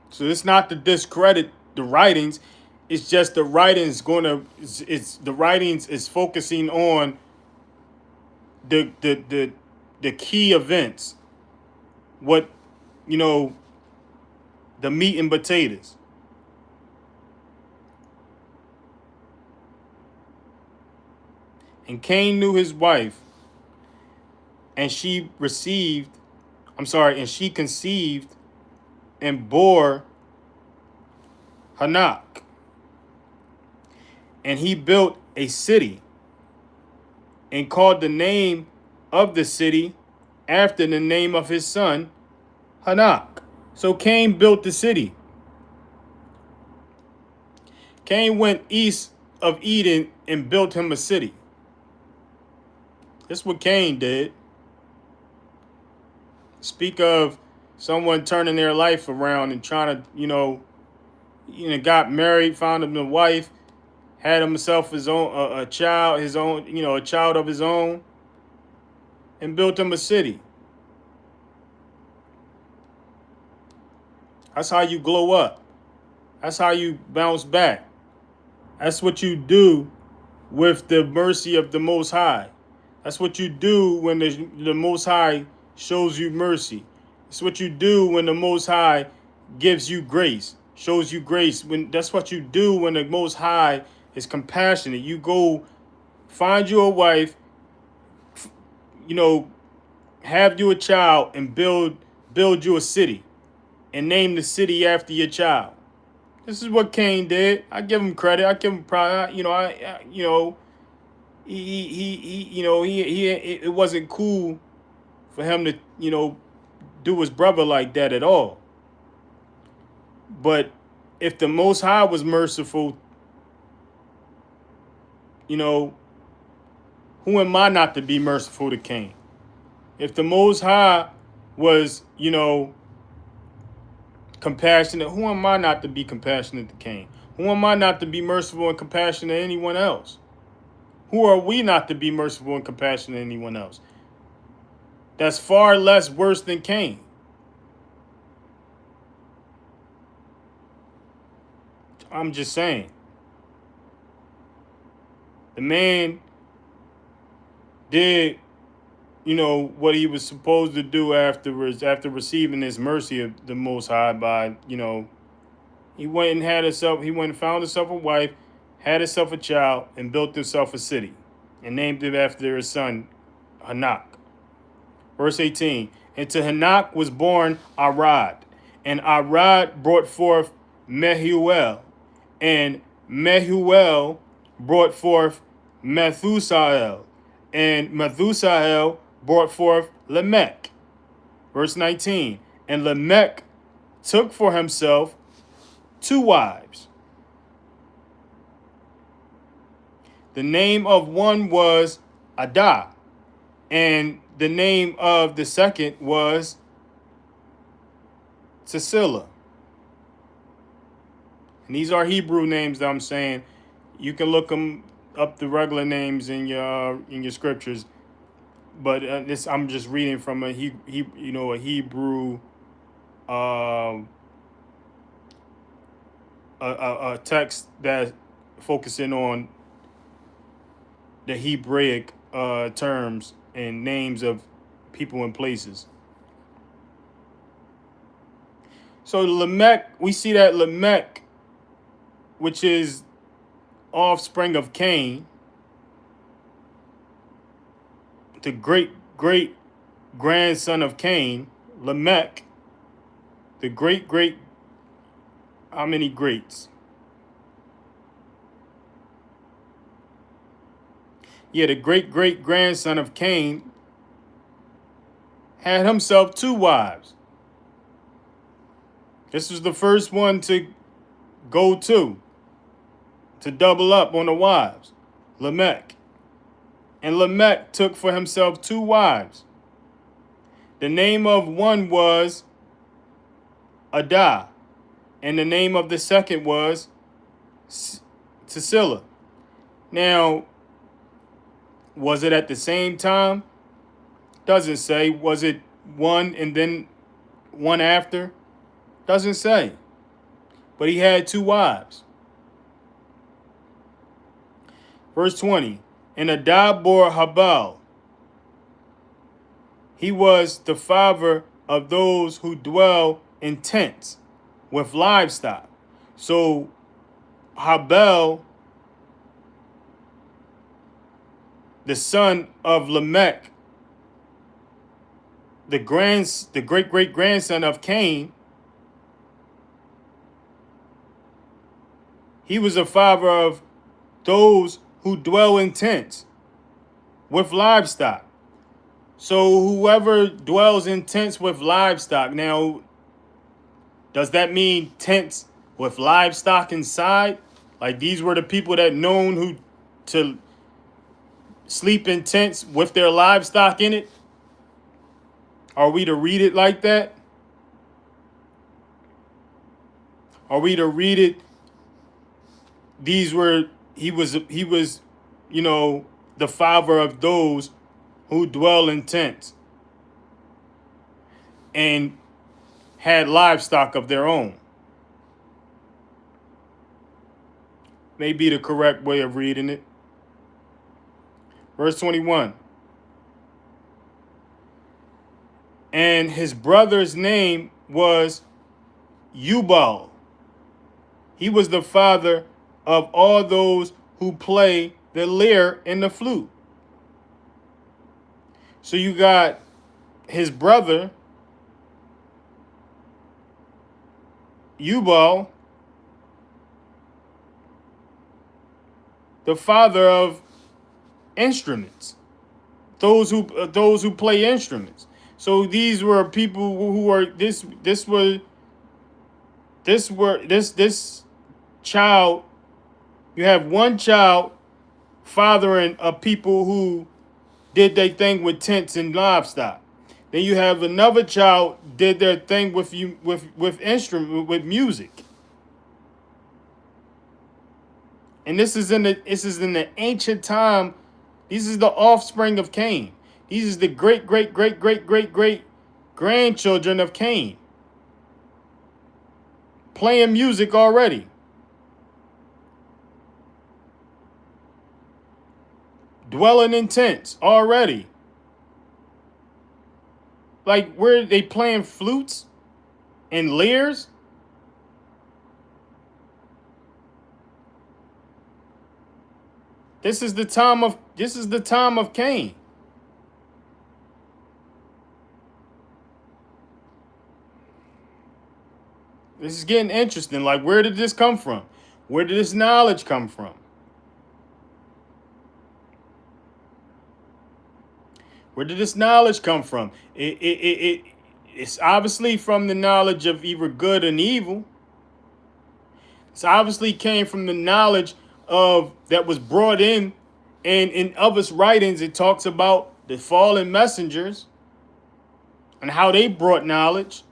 Speaker 1: So it's not to discredit the writings. It's just the writings the writings is focusing on the key events, what the meat and potatoes. And Cain knew his wife, and she conceived and bore Hanak. And he built a city and called the name of the city after the name of his son, Hanak. So Cain built the city. Cain went east of Eden and built him a city. That's what Cain did. Speak of someone turning their life around and trying to, got married, found him a wife, had himself his own a child, a child of his own, and built him a city. That's how you glow up. That's how you bounce back. That's what you do with the mercy of the Most High. That's what you do when the Most High shows you mercy. It's what you do when the Most High gives you grace, shows you grace. That's what you do when the Most High is compassionate. You go find you a wife, have you a child, and build you a city, and name the city after your child. This is what Cain did. I give him credit. I give him pride. It wasn't cool for him to, do his brother like that at all. But if the Most High was merciful, who am I not to be merciful to Cain? If the Most High was, compassionate, who am I not to be compassionate to Cain? Who am I not to be merciful and compassionate to anyone else? Who are we not to be merciful and compassionate to anyone else? That's far less worse than Cain. I'm just saying. The man did, what he was supposed to do afterwards, after receiving this mercy of the Most High by, he went and found himself a wife, had himself a child, and built himself a city, and named it after his son, Hanak. Verse 18, and to Hanak was born Arad, and Arad brought forth Mehuel, and Mehuel brought forth Methusael, and Methusael brought forth Lamech. Verse 19, and Lamech took for himself 2 wives. The name of one was Adah, and the name of the second was Cecilia. And these are Hebrew names that I'm saying. You can look them up, the regular names in your scriptures, but I'm just reading from a Hebrew a text that focusing on the Hebraic terms and names of people and places. So Lamech, we see that Lamech, which is offspring of Cain, the great grandson of Cain, Lamech, the great, how many greats? Yeah, the great grandson of Cain had himself 2 wives. This was the first one to go to double up on the wives, Lamech. And Lamech took for himself 2 wives. The name of one was Adah, and the name of the second was Tisila. Now, was it at the same time? Doesn't say. Was it one and then one after? Doesn't say. But he had 2 wives. Verse 20. And Adah bore Habal. He was the father of those who dwell in tents with livestock. So Habel, the son of Lamech, the great grandson of Cain, he was a father of those who dwell in tents with livestock. So whoever dwells in tents with livestock, now, does that mean tents with livestock inside? Like these were the people that known who to sleep in tents with their livestock in it? Are we to read it like that? Are we to read it? These were he was the father of those who dwell in tents and had livestock of their own. May be the correct way of reading it. Verse 21. And his brother's name was Ubal. He was the father of all those who play the lyre and the flute. So you got his brother, Ubal, the father of instruments, those who play instruments. So these were people who were this child. You have one child fathering of people who did their thing with tents and livestock. Then you have another child did their thing with instrument with music. And this is in the ancient time. This is the offspring of Cain. These is the great grandchildren of Cain. Playing music already. Dwelling in tents already. Like, where they playing flutes and lyres? This is the time of Cain. This is getting interesting. Like, where did this come from? Where did this knowledge come from? Where did this knowledge come from? It's obviously from the knowledge of either good and evil. It's obviously came from the knowledge of that was brought in, and in others' writings it talks about the fallen messengers and how they brought knowledge.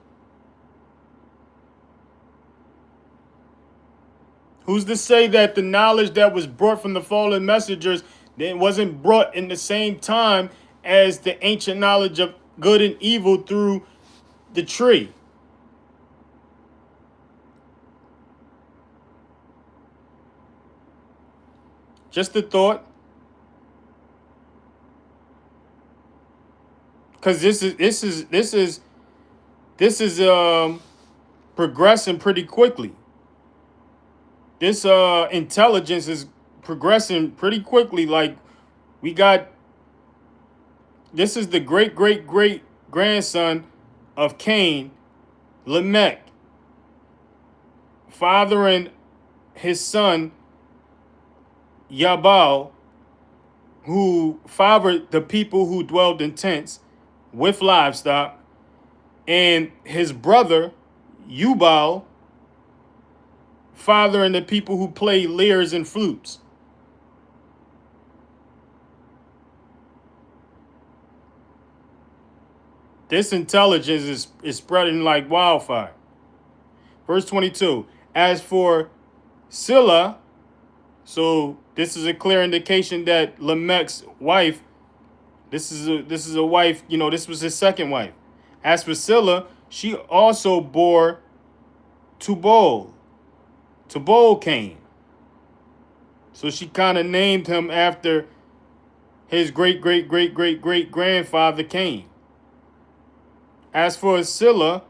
Speaker 1: Who's to say that the knowledge that was brought from the fallen messengers then wasn't brought in the same time as the ancient knowledge of good and evil through the tree? Just a thought. Because this is progressing pretty quickly. This intelligence is progressing pretty quickly. Like we got this is the great great great grandson of Cain, Lamech, fathering his son Yabal, who fathered the people who dwelled in tents with livestock, and his brother Yubal, fathering the people who play lyres and flutes. This intelligence is spreading like wildfire. Verse 22. As for Scylla, so this is a clear indication that Lamech's wife, this is a wife, this was his second wife. As for Scylla, she also bore Tubal. Tubal Cain. So she kind of named him after his great great great great great grandfather Cain. As for Scylla,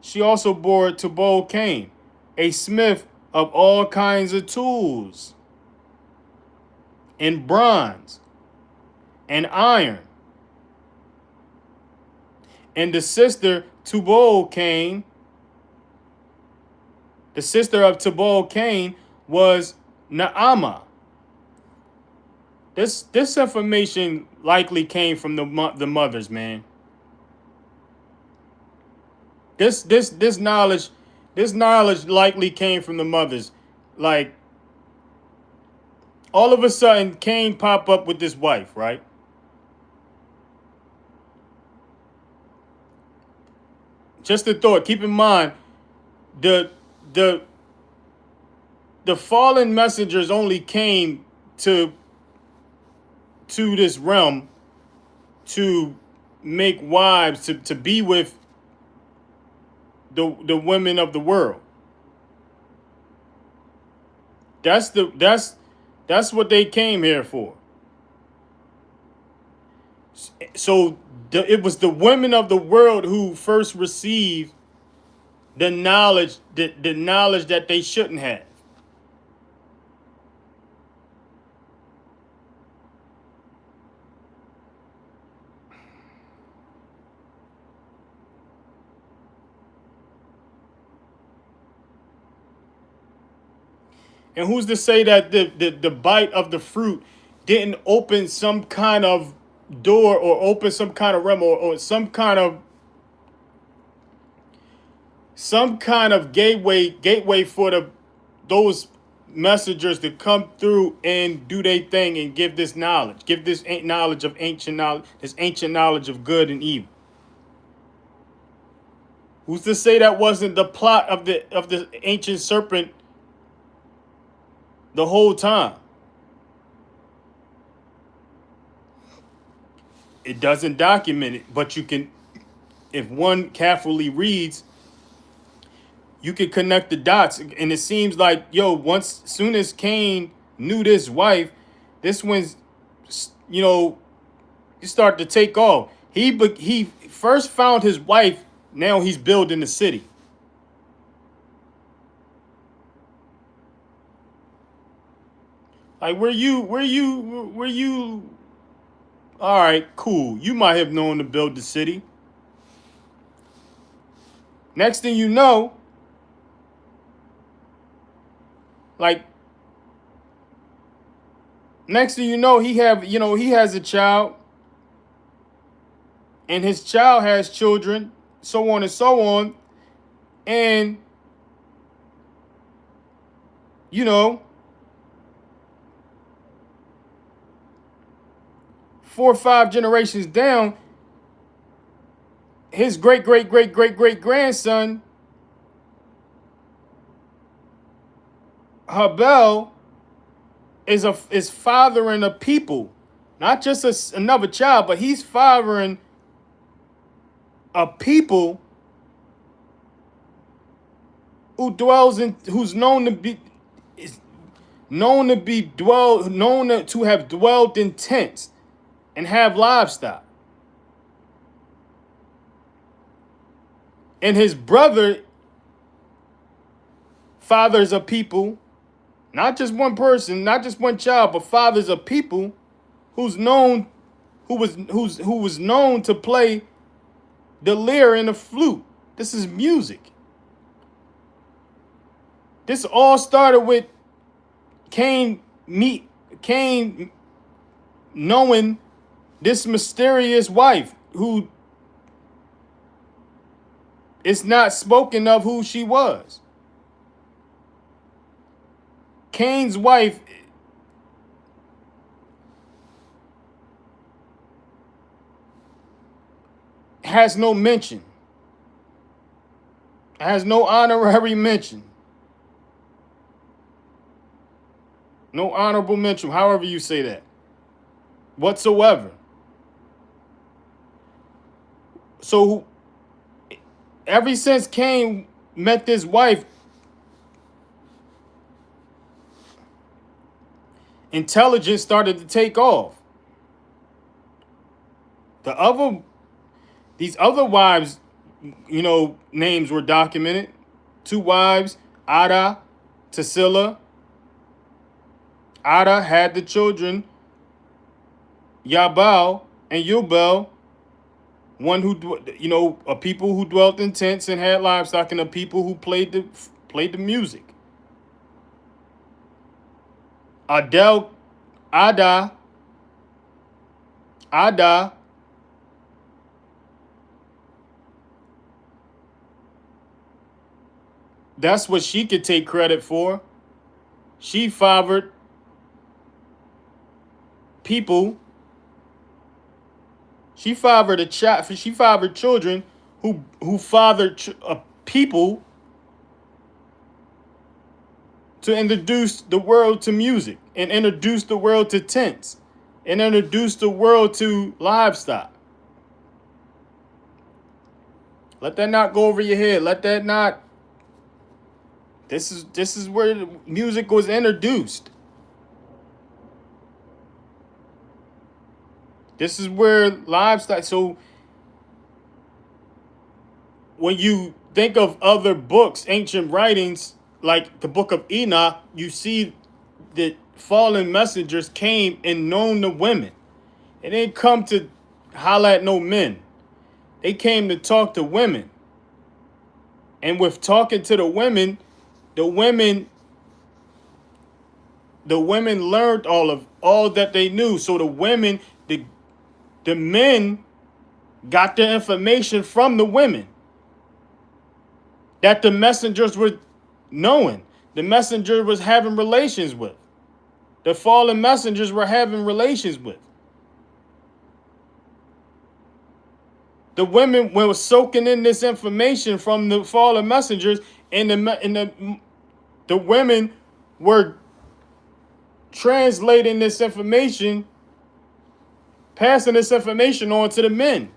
Speaker 1: she also bore Tubal Cain, a smith of all kinds of tools, and bronze, and iron. And the sister Tubal Cain, the sister of Tubal Cain was Naamah. This information likely came from the mothers, man. This knowledge likely came from the mothers. Like all of a sudden Cain pop up with this wife, right? Just a thought. Keep in mind the fallen messengers only came to this realm to make wives, to be with the women of the world. That's what they came here for. So it was the women of the world who first received the knowledge that they shouldn't have. And who's to say that the bite of the fruit didn't open some kind of door or open some kind of realm or some kind of gateway for those messengers to come through and do their thing and give this knowledge, ancient knowledge of good and evil. Who's to say that wasn't the plot of the ancient serpent the whole time? It doesn't document it, but you can, if one carefully reads, you can connect the dots. And it seems like, soon as Cain knew this wife, this one's, you start to take off. He first found his wife. Now he's building the city. Like, were you? All right, cool. You might have known to build the city. Next thing you know, he has a child, and his child has children, so on and so on, and 4 or 5 generations down, his great great great great great grandson Habel is fathering a people, not just another child, but he's fathering a people who's known to be known to have dwelled in tents and have livestock. And his brother fathers a people, not just one person, not just one child, but fathers a people who was known to play the lyre and the flute. This is music. This all started with Cain knowing this mysterious wife who it's not spoken of who she was. Cain's wife has no mention, has no honorary mention, no honorable mention, however you say that, whatsoever. So ever since Cain met this wife, intelligence started to take off. These other wives, names were documented. 2 wives, Ada, Tarsila. Ada had the children Yabal and Yubal, one who, a people who dwelt in tents and had livestock, and a people who played the music. Ada, that's what she could take credit for. She fathered people. She fathered a child. She fathered children who fathered people to introduce the world to music, and introduce the world to tents, and introduce the world to livestock. Let that not go over your head. Let that not. This is where the music was introduced. This is where livestock. So when you think of other books, ancient writings, like the book of Enoch, you see that fallen messengers came and known the women. They didn't come to holler at no men. They came to talk to women. And with talking to the women learned all that they knew. So the men got their information from the women that the messengers were knowing. The messenger was having relations with. The fallen messengers were having relations with. The women were soaking in this information from the fallen messengers, and the women were translating this information, passing this information on to the men.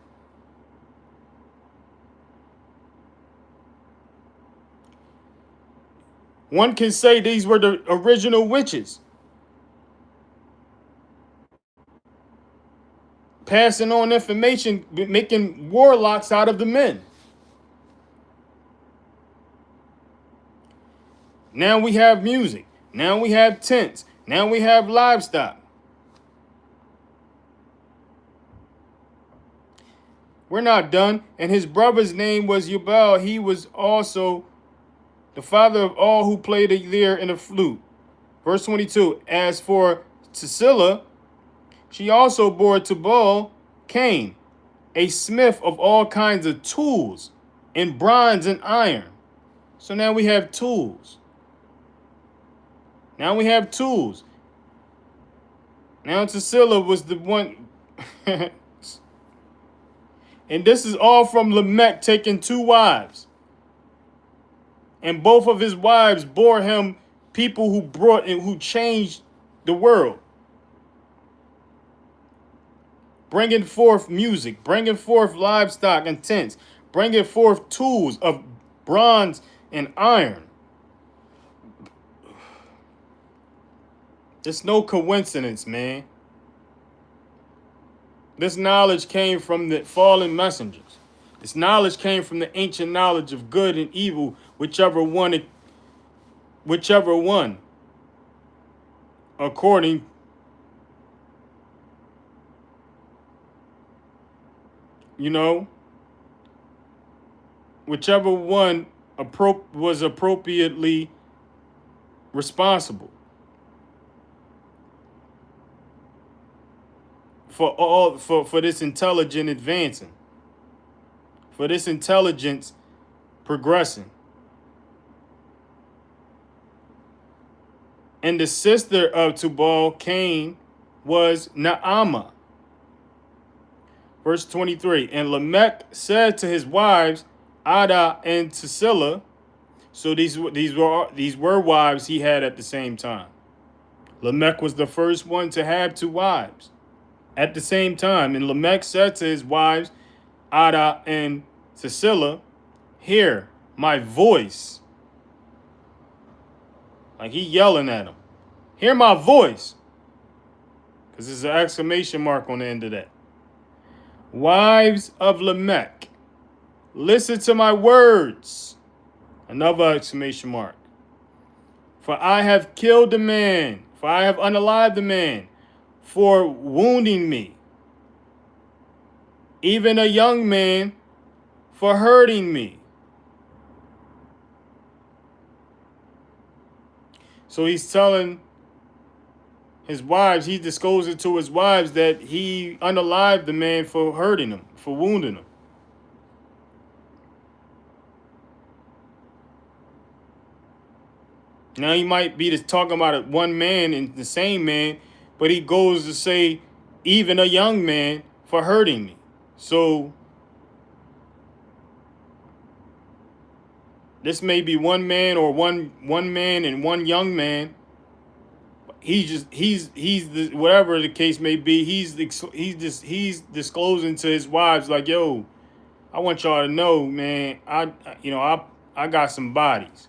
Speaker 1: One can say these were the original witches, passing on information, making warlocks out of the men. Now we have music. Now we have tents. Now we have livestock. We're not done. And his brother's name was Yubal. He was also the father of all who played the lyre and the flute. Verse 22. As for Tarsila, she also bore Tubal Cain, a smith of all kinds of tools in bronze and iron. So now we have tools. Now we have tools. Now Tarsila was the one. And this is all from Lamech taking 2 wives. And both of his wives bore him people who brought and who changed the world. Bringing forth music, bringing forth livestock and tents, bringing forth tools of bronze and iron. It's no coincidence, man. This knowledge came from the fallen messengers. This knowledge came from the ancient knowledge of good and evil, whichever one, according, you know, whichever one was appropriately responsible for this intelligent advancing, for this intelligence progressing. And the sister of Tubal Cain was Naamah. Verse 23. And Lamech said to his wives, Ada and Tisilla. So these were wives he had at the same time. Lamech was the first one to have two wives at the same time. And Lamech said to his wives, Ada and Tisilla, hear my voice. Like he yelling at him. Hear my voice. Because there's an exclamation mark on the end of that. Wives of Lamech, listen to my words. Another exclamation mark. For I have killed the man, for I have unalived the man, for wounding me. Even a young man, for hurting me. So he's telling his wives, he disclosed it to his wives that he unalived the man for hurting him, for wounding him. Now he might be just talking about one man and the same man, but he goes to say, even a young man for hurting me. So this may be one man or one man and one young man. He's whatever the case may be. He's disclosing to his wives like, yo, I want y'all to know, man. I got some bodies.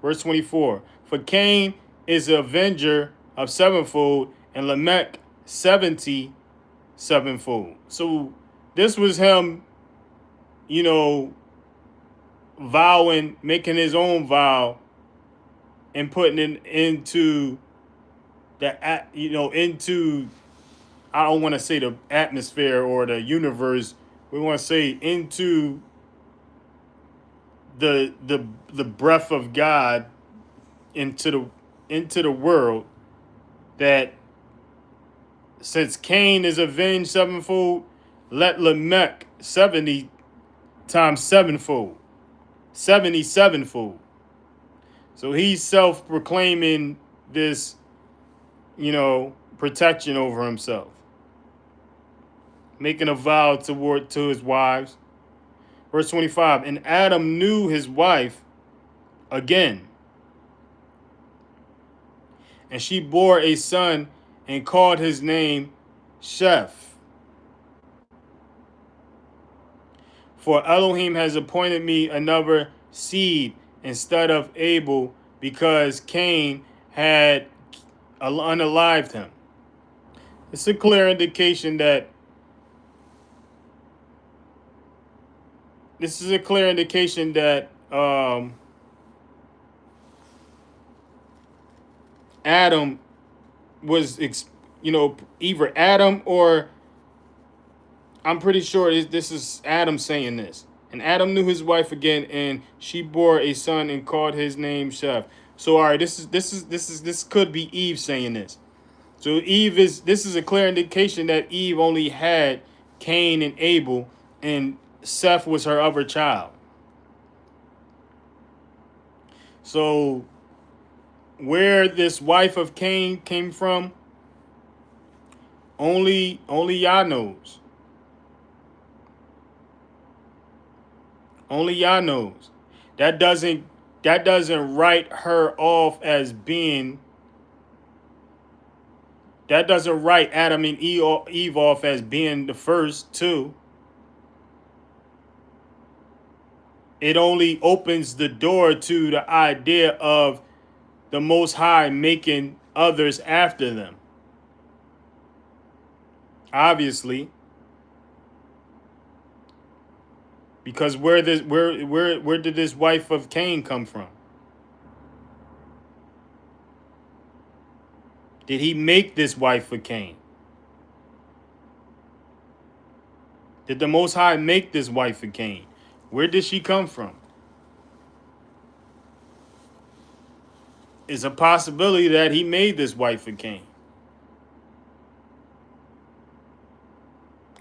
Speaker 1: Verse 24. For Cain is the avenger of sevenfold, and Lamech 70 sevenfold. So this was him, vowing, making his own vow, and putting it into into, I don't want to say the atmosphere or the universe. We want to say into the breath of God into the world, that since Cain is avenged sevenfold, let Lamech 70 times sevenfold, 70 sevenfold. So he's self-proclaiming this, protection over himself, making a vow to his wives. Verse 25, and Adam knew his wife again, and she bore a son and called his name Sheth. For Elohim has appointed me another seed instead of Abel, because Cain had unalived him. It's a clear indication that Adam was, either Adam or, I'm pretty sure this is Adam saying this. And Adam knew his wife again, and she bore a son and called his name Sheth. So all right, this could be Eve saying this. So this is a clear indication that Eve only had Cain and Abel, and Seth was her other child. So where this wife of Cain came from, only Yah knows. Only Yah knows. That doesn't write her off as being. That doesn't write Adam and Eve off as being the first two. It only opens the door to the idea of the Most High making others after them? Obviously, because where did this wife of Cain come from? Did he make this wife of Cain? Did the Most High make this wife of Cain? Where did she come from? It's a possibility that he made this wife of Cain.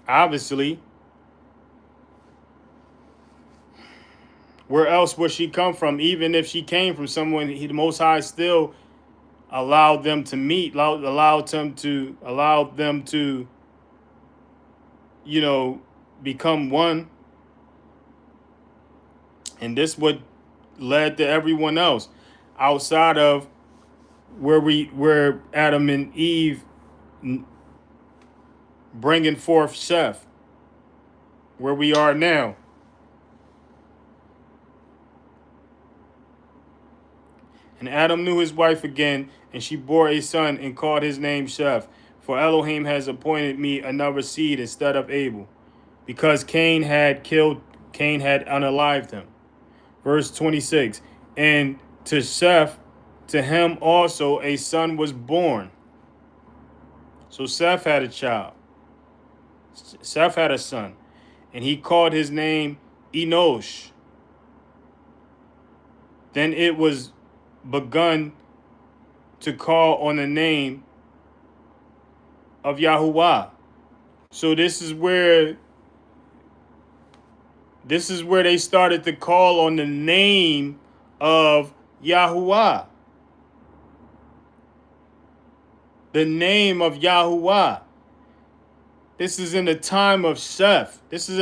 Speaker 1: Obviously, where else would she come from? Even if she came from someone, the Most High still allowed them to meet, allowed them to, become one. And this what led to everyone else outside of where Adam and Eve bringing forth Seth, where we are now. And Adam knew his wife again, and she bore a son and called his name Seth. For Elohim has appointed me another seed instead of Abel, because Cain had unalived him. Verse 26, and to Seth, to him also a son was born. So Seth had a child. Seth had a son, and he called his name Enosh. Then it was begun to call on the name of Yahuwah. So this is where they started to call on the name of Yahuwah. The name of Yahuwah. This is in the time of Seth. This is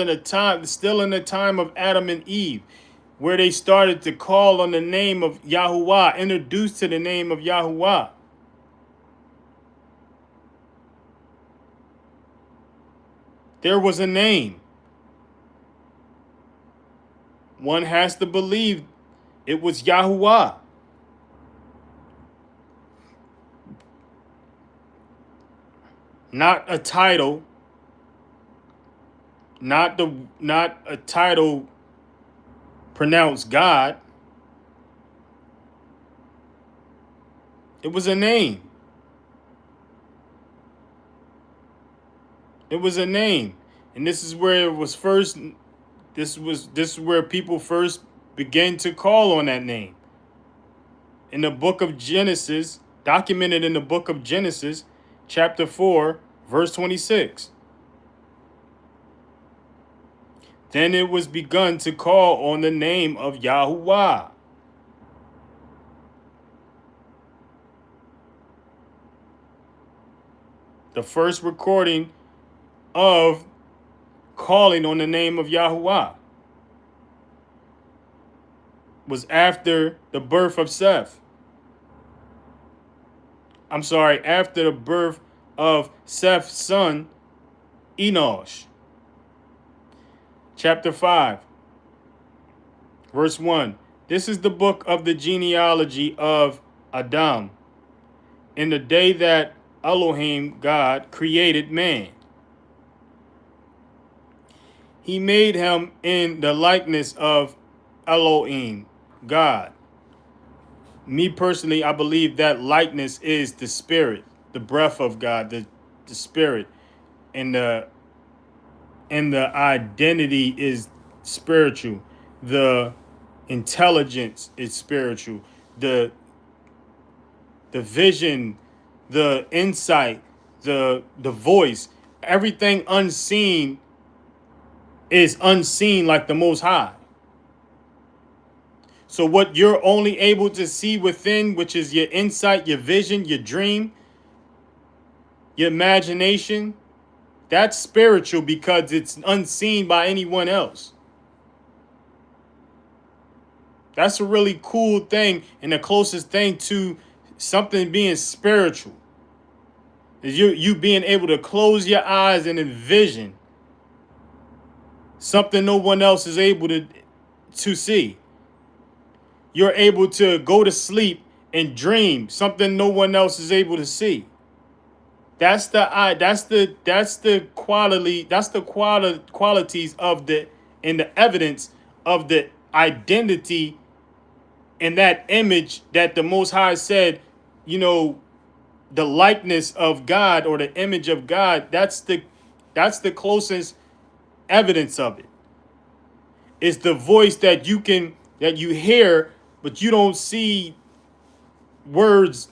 Speaker 1: still in the time of Adam and Eve, where they started to call on the name of Yahuwah, introduced to the name of Yahuwah. There was a name. One has to believe it was Yahuwah. Not a title. Not a title pronounced God. It was a name. It was a name. And this is where it was first. This is where people first began to call on that name. In the book of Genesis, documented in the book of Genesis, chapter 4, verse 26. Then it was begun to call on the name of Yahuwah. The first recording of calling on the name of Yahuwah was after the birth of Seth. After the birth of Seth's son, Enosh. Chapter 5, verse 1. This is the book of the genealogy of Adam. In the day that Elohim, God, created man, he made him in the likeness of Elohim, God. Me personally, I believe that likeness is the spirit, the breath of God, the spirit, and the identity is spiritual. The intelligence is spiritual. The vision, the insight, the voice, everything unseen is unseen like the Most High. So what you're only able to see within, which is your insight, your vision, your dream, your imagination, that's spiritual because it's unseen by anyone else. That's a really cool thing, and the closest thing to something being spiritual is you being able to close your eyes and envision something no one else is able to see. You're able to go to sleep and dream something no one else is able to see. That's the I. That's the quality. That's the qualities of the and the evidence of the identity and that image that the Most High said, you know, the likeness of God or the image of God. That's the closest evidence of it. It's the voice that you hear, but you don't see words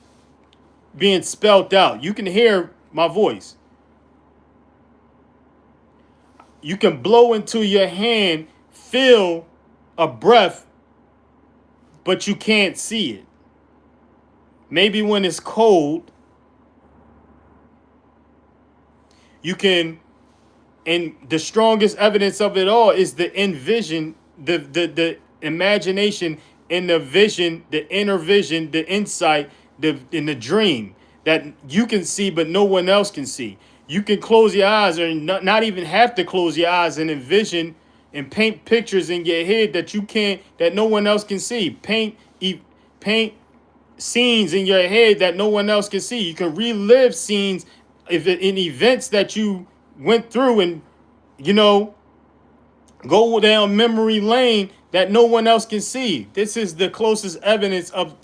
Speaker 1: being spelled out. You can hear my voice. You can blow into your hand, feel a breath, but you can't see it. Maybe when it's cold, you can, and the strongest evidence of it all is the envision, the imagination and the vision, the inner vision, the insight, the in the dream that you can see but no one else can see. You can close your eyes or not even have to close your eyes and envision and paint pictures in your head that you can't, that no one else can see. Paint scenes in your head that no one else can see. You can relive scenes if in events that you went through and, you know, go down memory lane that no one else can see. This is the closest evidence of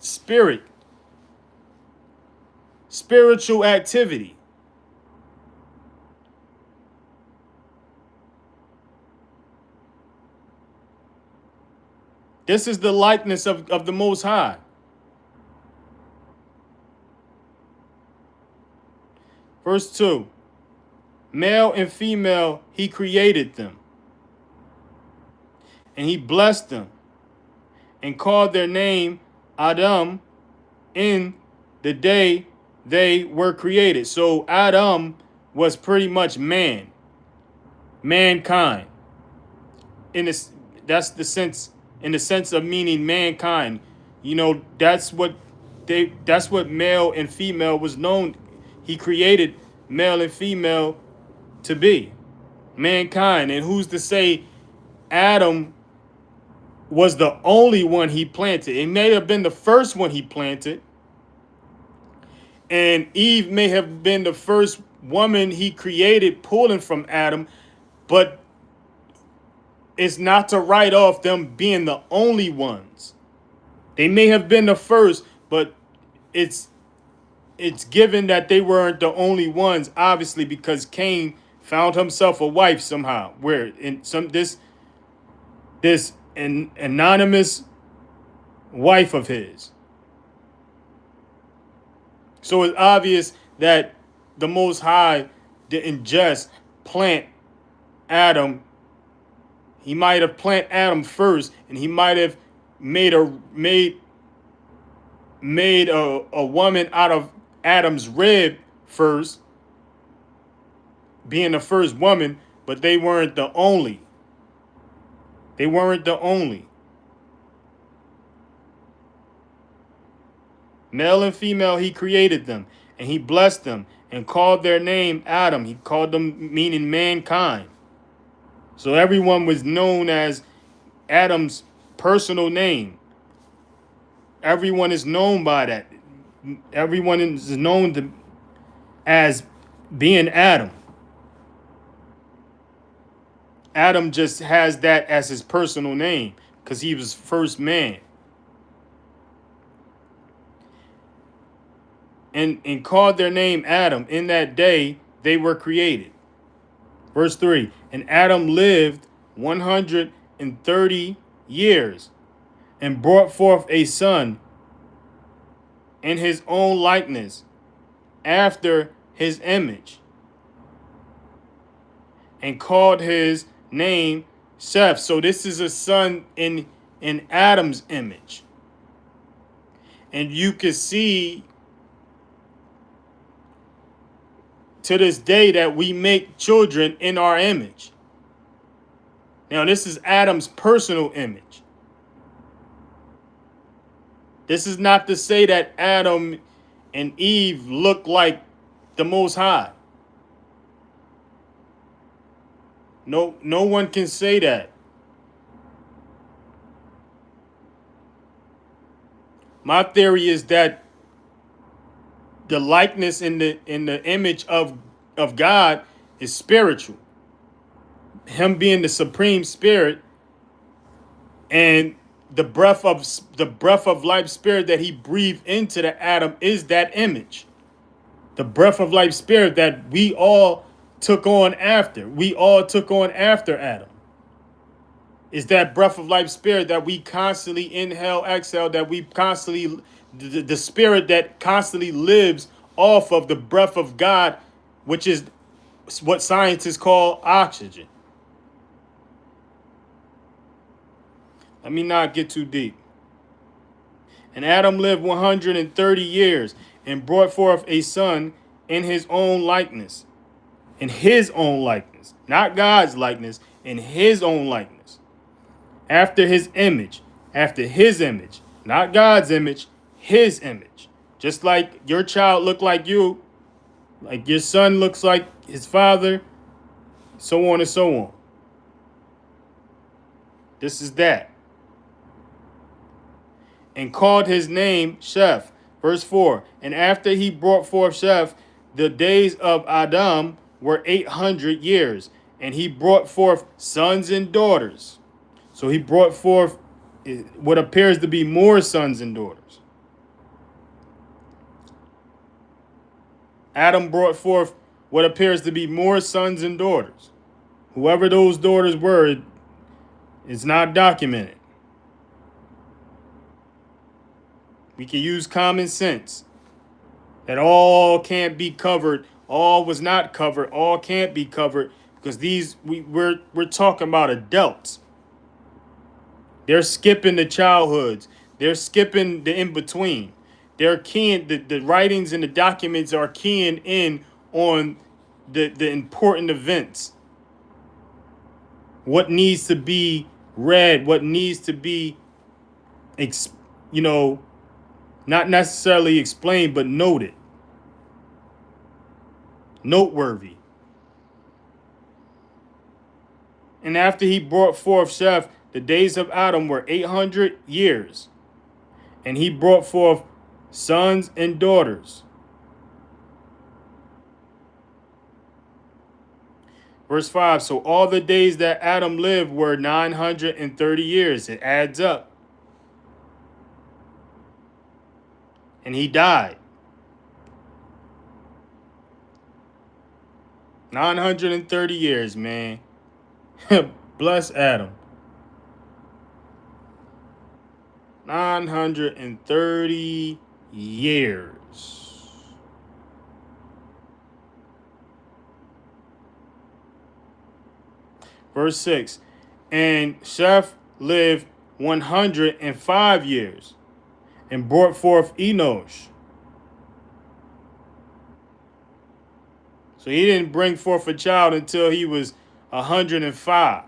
Speaker 1: spiritual activity. This is the likeness of the Most High. Verse 2. Male and female, he created them. And he blessed them and called their name Adam in the day they were created. So Adam was pretty much mankind. In this, that's the sense, in the sense of meaning mankind. You know, that's what male and female was known. He created male and female to be mankind. And who's to say Adam was the only one he planted? It may have been the first one he planted, and Eve may have been the first woman he created pulling from Adam, but it's not to write off them being the only ones. They may have been the first, but it's given that they weren't the only ones, obviously, because Cain found himself a wife somehow. Where in some this an anonymous wife of his. So it's obvious that the Most High didn't just plant Adam. He might have planted Adam first, and he might have made a woman out of Adam's rib first, being the first woman, but they weren't the only. They weren't the only. Male and female, he created them, and he blessed them, and called their name Adam. He called them, meaning mankind. So everyone was known as Adam's personal name. Everyone is known by that. Everyone is known as being Adam. Adam just has that as his personal name because he was first man. And called their name Adam. In that day they were created. Verse 3. And Adam lived 130 years and brought forth a son in his own likeness, after his image, and called his name Seth. So this is a son in Adam's image. And you can see to this day that we make children in our image. Now, this is Adam's personal image. This is not to say that Adam and Eve look like the Most High. No one can say that. My theory is that the likeness in the image of God is spiritual. Him being the supreme spirit, and the breath of life spirit that he breathed into the Adam is that image. The breath of life spirit that we all took on after. We all took on after Adam. Is that breath of life spirit that we constantly inhale, exhale, that we constantly, the spirit that constantly lives off of the breath of God, which is what scientists call oxygen. Let me not get too deep. And Adam lived 130 years and brought forth a son in his own likeness. In his own likeness. Not God's likeness, in his own likeness. After his image. After his image. Not God's image, his image. Just like your child looked like you, like your son looks like his father, so on and so on. This is that. And called his name Sheth. Verse 4. And after he brought forth Sheth, the days of Adam were 800 years. And he brought forth sons and daughters. So he brought forth what appears to be more sons and daughters. Adam brought forth what appears to be more sons and daughters. Whoever those daughters were, it's not documented. We can use common sense that all can't be covered, all was not covered, all can't be covered, because we're talking about adults. They're skipping the childhoods. They're skipping the in between. They're keying the writings and the documents are keying in on the important events. What needs to be read, what needs to be, not necessarily explained, but noted. Noteworthy. And after he brought forth Sheth, the days of Adam were 800 years. And he brought forth sons and daughters. Verse 5, so all the days that Adam lived were 930 years. It adds up. And he died. 930 years, man. Bless Adam. 930 years. Verse 6. And Sheth lived 105 years and brought forth Enosh. So he didn't bring forth a child until he was 105.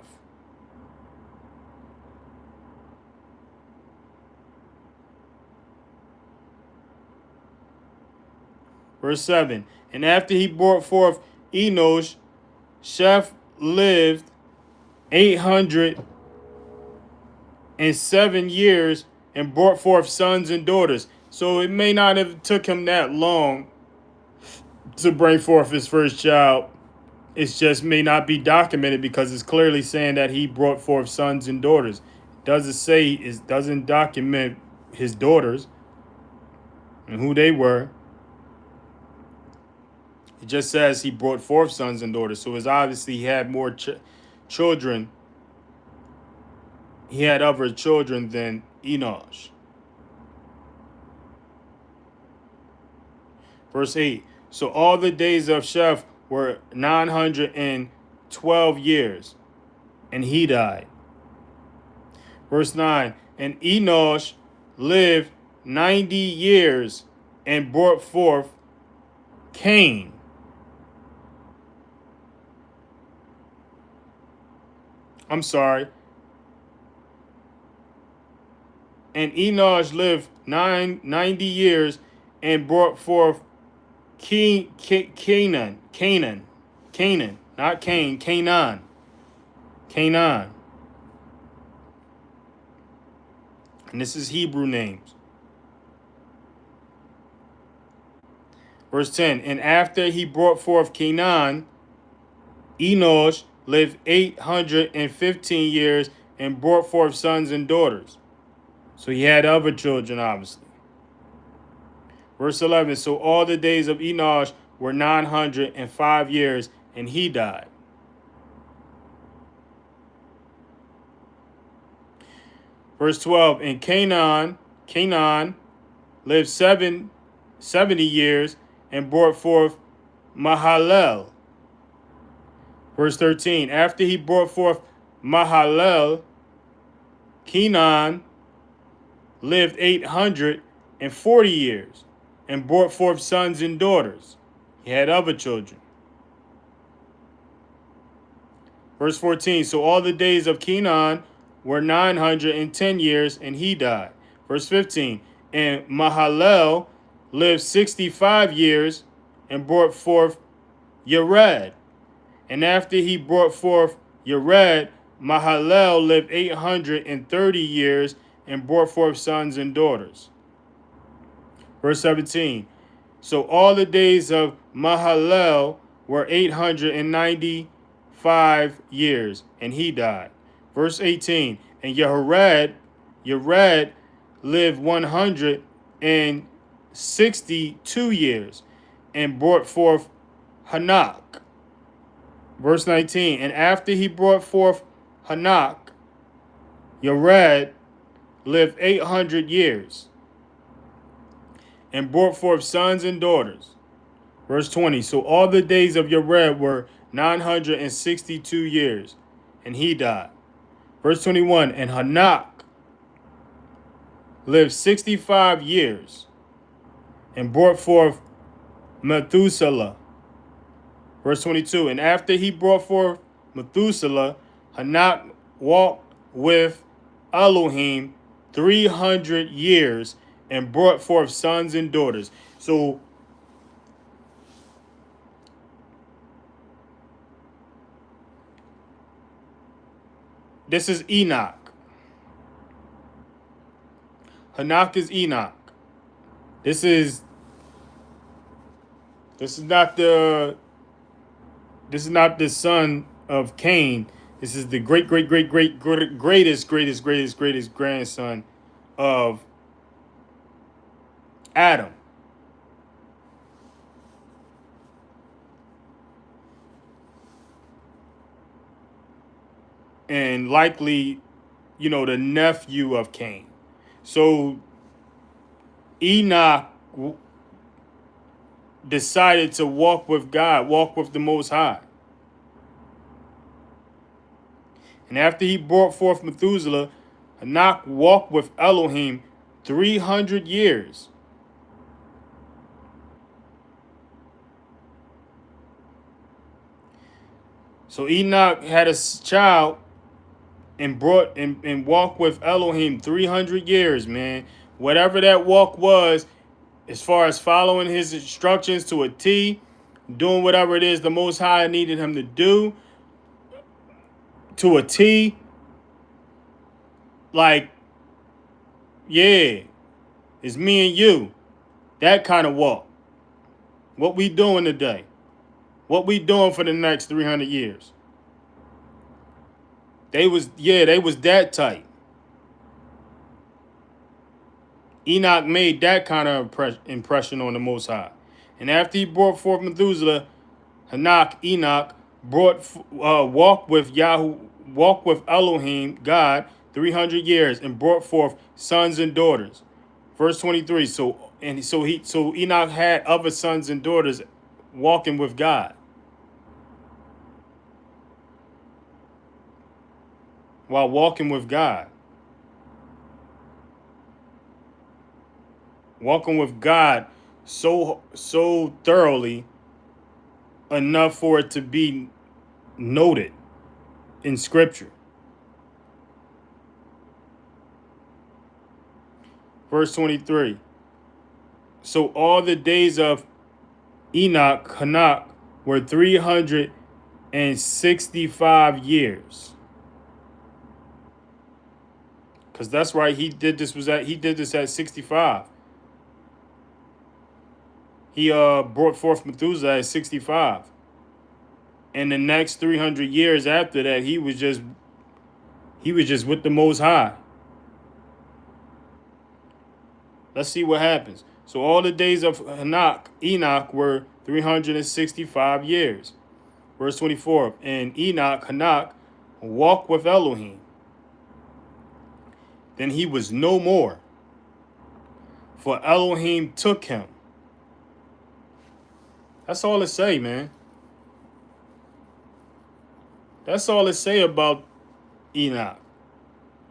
Speaker 1: Verse 7. And after he brought forth Enosh, Sheth lived 807 years and brought forth sons and daughters. So it may not have took him that long to bring forth his first child. It just may not be documented because it's clearly saying that he brought forth sons and daughters. It doesn't document his daughters and who they were. It just says he brought forth sons and daughters. So it's obviously he had more children. He had other children than Enosh. Verse 8. So all the days of Sheth were 912 years, and he died. Verse 9. And Enosh lived 90 years and brought forth Cain. I'm sorry. And Enosh lived 90 years and brought forth Canaan, not Cain, Canaan. And this is Hebrew names. Verse 10, and after he brought forth Canaan, Enosh lived 815 years and brought forth sons and daughters. So he had other children, obviously. Verse 11, so all the days of Enosh were 905 years, and he died. Verse 12, and Canaan lived 70 years and brought forth Mahalalel. Verse 13, after he brought forth Mahalalel, Canaan lived 840 years and brought forth sons and daughters. He had other children. Verse 14, so all the days of Canaan were 910 years, and he died. Verse 15, and Mahalalel lived 65 years and brought forth Yared. And after he brought forth Yared, Mahalalel lived 830 years and brought forth sons and daughters. Verse 17, so all the days of Mahalalel were 895 years, and he died. Verse 18, and Yared lived 162 years and brought forth Hanak. Verse 19, and after he brought forth Hanak, Yared lived 800 years and brought forth sons and daughters. Verse 20, so all the days of Yared were 962 years, and he died. Verse 21, and Hanak lived 65 years and brought forth Methuselah. Verse 22, and after he brought forth Methuselah, Hanak walked with Elohim 300 years and brought forth sons and daughters. So this is Enoch. Hanak is Enoch. This is not the son of Cain. This is the greatest grandson of Adam. And likely, the nephew of Cain. So Enoch decided to walk with God, walk with the Most High. And after he brought forth Methuselah, Hanak walked with Elohim 300 years. So Enoch had a child and walked with Elohim 300 years, man. Whatever that walk was, as far as following his instructions to a T, doing whatever it is the Most High needed him to do to a T, like, yeah, it's me and you. That kind of walk. What we doing today? What we doing for the next 300 years? They was that tight. Enoch made that kind of impression on the Most High. And after he brought forth Methuselah, Enoch walked with Elohim, God, 300 years and brought forth sons and daughters. Verse 23. So Enoch had other sons and daughters walking with God. While walking with God. Walking with God so thoroughly enough for it to be noted in Scripture. Verse 23. So all the days of Enoch, Hanak, were 365 years. Because that's right, he did this at 65. He brought forth Methuselah at 65. And the next 300 years after that, he was just with the Most High. Let's see what happens. So all the days of Enoch were 365 years. Verse 24. And Enoch walked with Elohim. Then he was no more, for Elohim took him. That's all it say, man. That's all it say about Enoch.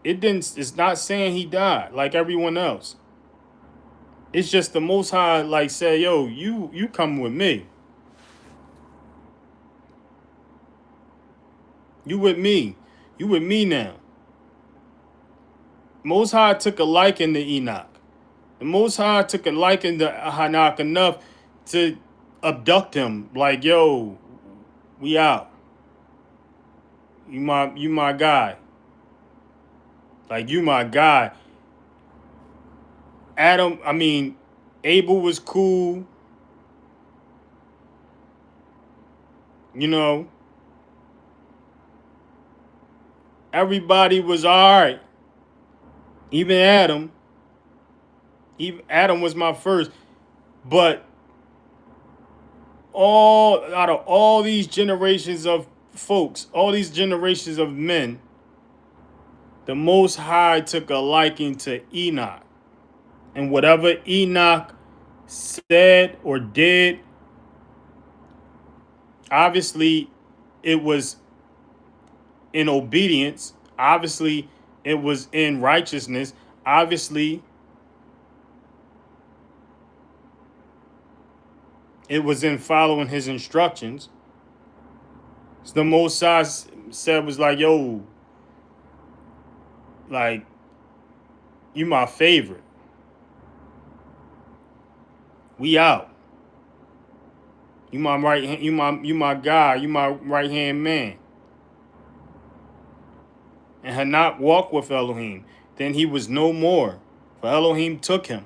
Speaker 1: It's not saying he died like everyone else. It's just the Most High like say, yo, you come with me. You with me. You with me now. Most High took a liking to Enoch. The Most High took a liking to Enoch enough to abduct him. Like, yo, we out. You my guy. Like, you my guy. Abel was cool. You know. Everybody was all right. Even Adam. Even Adam was my first. But out of all these generations of folks, all these generations of men, the Most High took a liking to Enoch. And whatever Enoch said or did, obviously it was in obedience. Obviously it was in righteousness. Obviously it was in following his instructions. So the Most High said was like, yo, like, you my favorite. We out. You my right hand, you my guy, you my right hand man. And Enoch walked with Elohim. Then he was no more, for Elohim took him.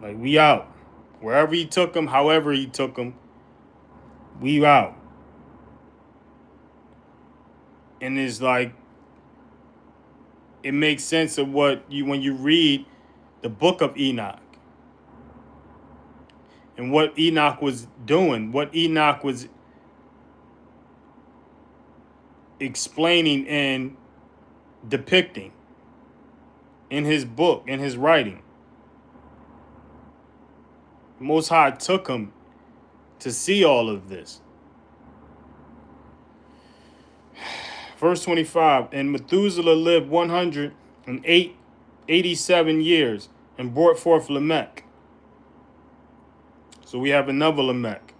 Speaker 1: Like, we out. Wherever he took him, however he took him, we out. And it's like, it makes sense of when you read the book of Enoch. And what Enoch was doing, what Enoch was explaining and depicting in his book, in his writing. The Most High took him to see all of this. Verse 25, and Methuselah lived 187 years and brought forth Lamech. So we have another Lamech.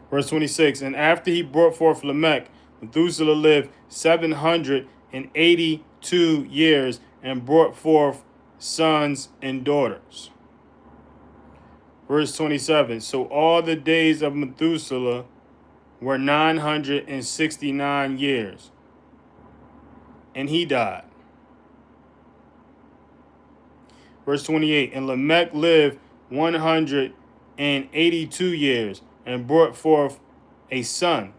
Speaker 1: Verse 26, and after he brought forth Lamech, Methuselah lived 782 years and brought forth sons and daughters. Verse 27, so all the days of Methuselah were 969 years, and he died. Verse 28, and Lamech lived 182 years and brought forth a son.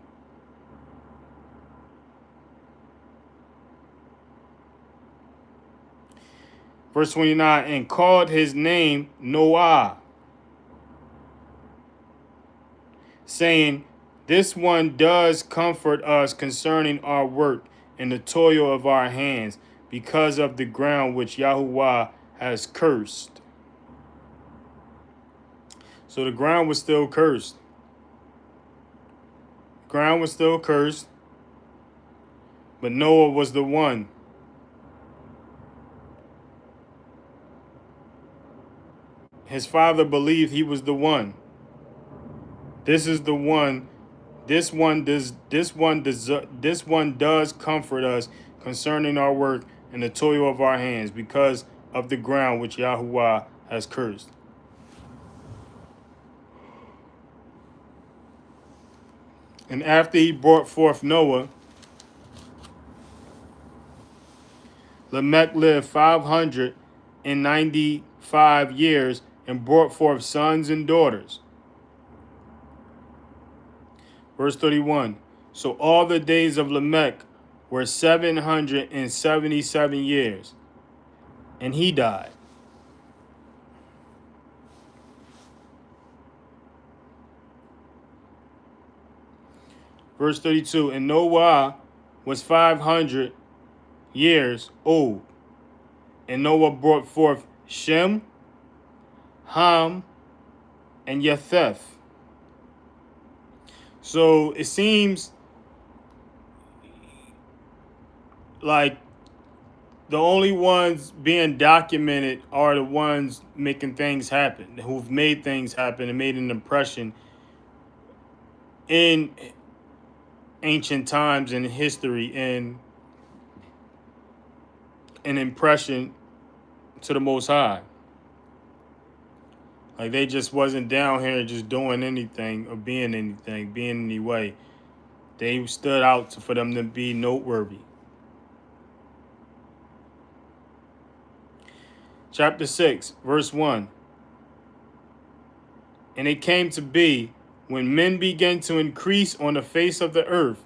Speaker 1: Verse 29, and called his name Noah, saying, this one does comfort us concerning our work and the toil of our hands, because of the ground which Yahuwah has cursed. So the ground was still cursed. The ground was still cursed, but Noah was the one. His father believed he was the one. This is the one. This one does comfort us concerning our work and the toil of our hands, because of the ground which Yahuwah has cursed. And after he brought forth Noah, Lamech lived 595 years and brought forth sons and daughters. Verse 31. So all the days of Lamech were 777 years, and he died. Verse 32. And Noah was 500 years old, and Noah brought forth Shem, Ham, and Japheth. So it seems like the only ones being documented are the ones making things happen, who've made things happen and made an impression in ancient times and history, and an impression to the Most High. Like they just wasn't down here just doing anything or being anything, being any way. They stood out for them to be noteworthy. Chapter 6, verse 1. And it came to be, when men began to increase on the face of the earth,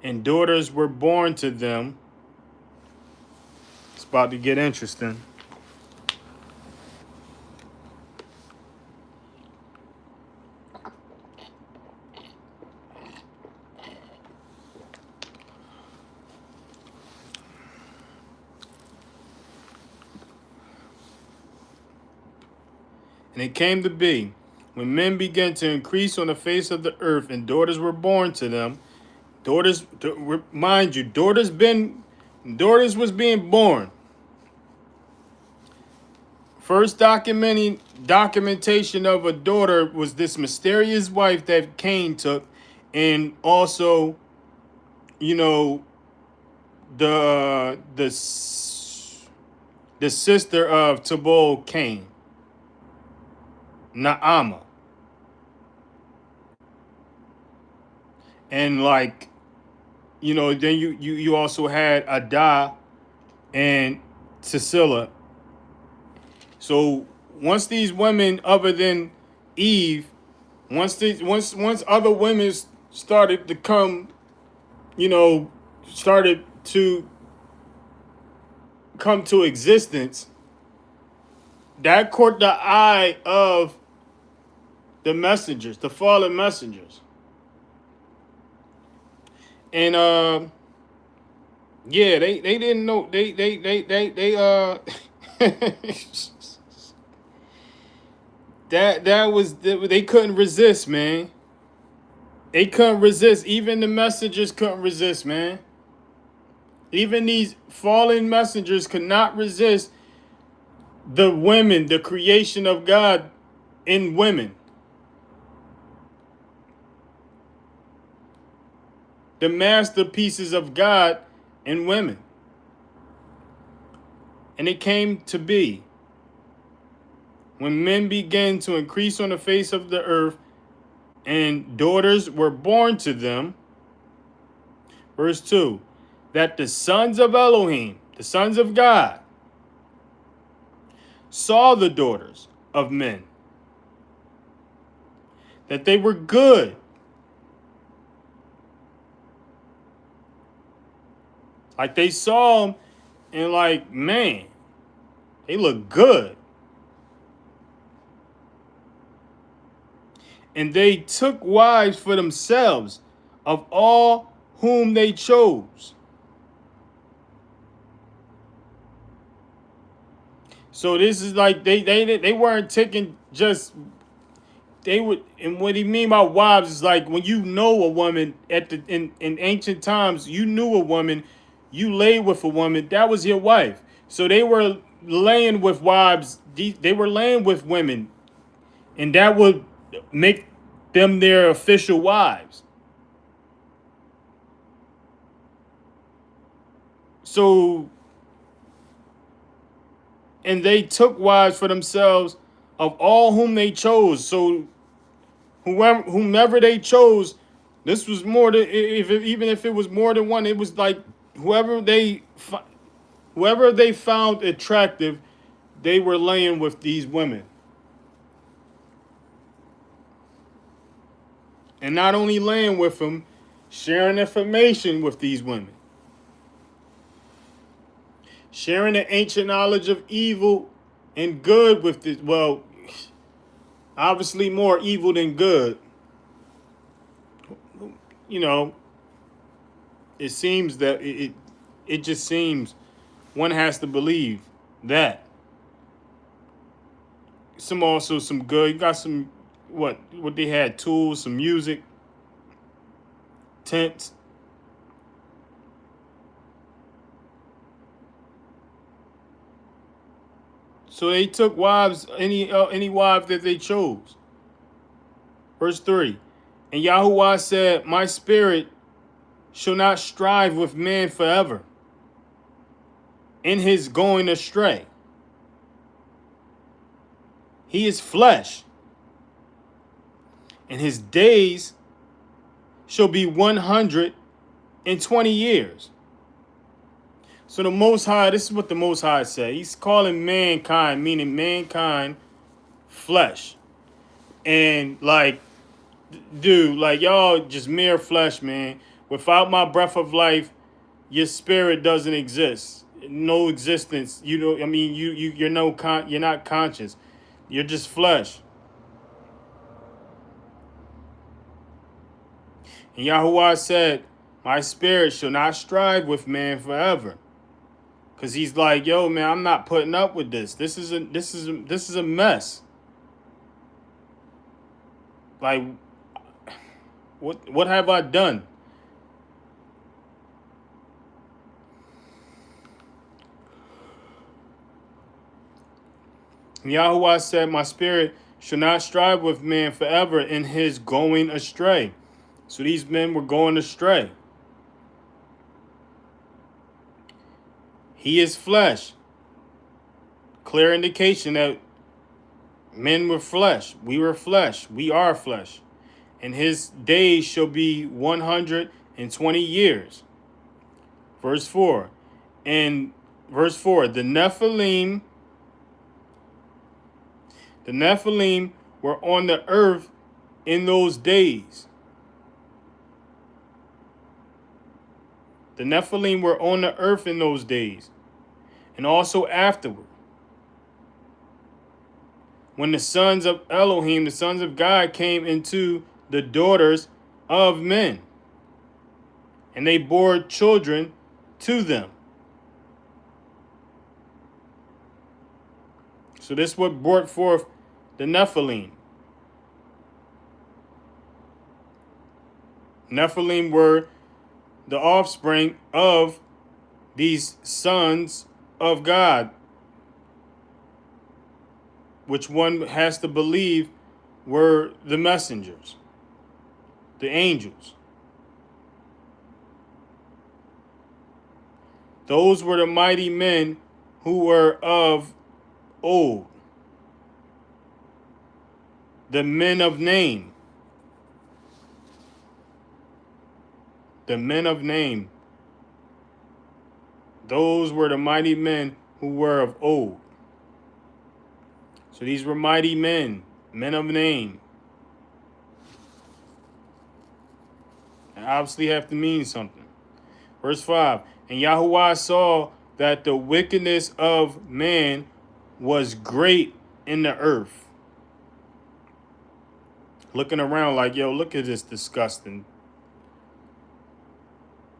Speaker 1: and daughters were born to them. It's about to get interesting. And it came to be, when men began to increase on the face of the earth, and daughters were born to them. Daughters, mind you, daughters was being born. First documentation of a daughter was this mysterious wife that Cain took, and also, you know, the sister of Tubal Cain, Naamah. And like, you know, then you also had Adah and Sisera. So once these women, other than Eve, once other women started to come, you know, started to come to existence, that caught the eye of the messengers, the fallen messengers. And yeah, they didn't know they that was, they couldn't resist, man. They couldn't resist. Even the messengers couldn't resist, man. Even these fallen messengers could not resist the women, the creation of God in women. The masterpieces of God in women. And it came to be, when men began to increase on the face of the earth, and daughters were born to them. Verse 2, that the sons of Elohim, the sons of God, saw the daughters of men, that they were good. Like they saw them and like, man, they look good. And they took wives for themselves of all whom they chose. So this is like they weren't taking just, they would, and what he mean by wives is like when you know a woman in ancient times, you knew a woman, you laid with a woman, that was your wife. So they were laying with wives, they were laying with women, and that would make them their official wives. So, and they took wives for themselves of all whom they chose. So whomever they chose, this was more than, even if it was more than one, it was like whoever they found attractive, they were laying with these women. And not only laying with them, sharing information with these women. Sharing the ancient knowledge of evil and good with this. Well, obviously more evil than good. You know, it seems that it just seems one has to believe that. Some good. You got some what they had, tools, some music, tents. So they took wives, any wife that they chose. Verse 3. And Yahuwah said, my spirit shall not strive with man forever in his going astray. He is flesh, and his days shall be 120 years. So the Most High, this is what the Most High said. He's calling mankind, meaning mankind, flesh. And like, dude, like y'all just mere flesh, man. Without my breath of life, your spirit doesn't exist. No existence. You know, I mean, you're you're not conscious. You're just flesh. And Yahuwah said, my spirit shall not strive with man forever. Cause he's like, yo, man, I'm not putting up with this. This is a mess. Like, what have I done? And Yahuwah said, my spirit shall not strive with man forever in his going astray. So these men were going astray. He is flesh. Clear indication that men were flesh. We were flesh. We are flesh. And his days shall be 120 years. Verse 4. And verse 4, the Nephilim were on the earth in those days. The Nephilim were on the earth in those days, and also afterward. When the sons of Elohim, the sons of God, came into the daughters of men, and they bore children to them. So this is what brought forth the Nephilim. Nephilim were the offspring of these sons of God, which one has to believe were the messengers, the angels. Those were the mighty men who were of old, the men of name. The men of name. Those were the mighty men who were of old. So these were mighty men, men of name. They obviously have to mean something. Verse 5. And Yahuwah saw that the wickedness of man was great in the earth. Looking around like, yo, look at this disgusting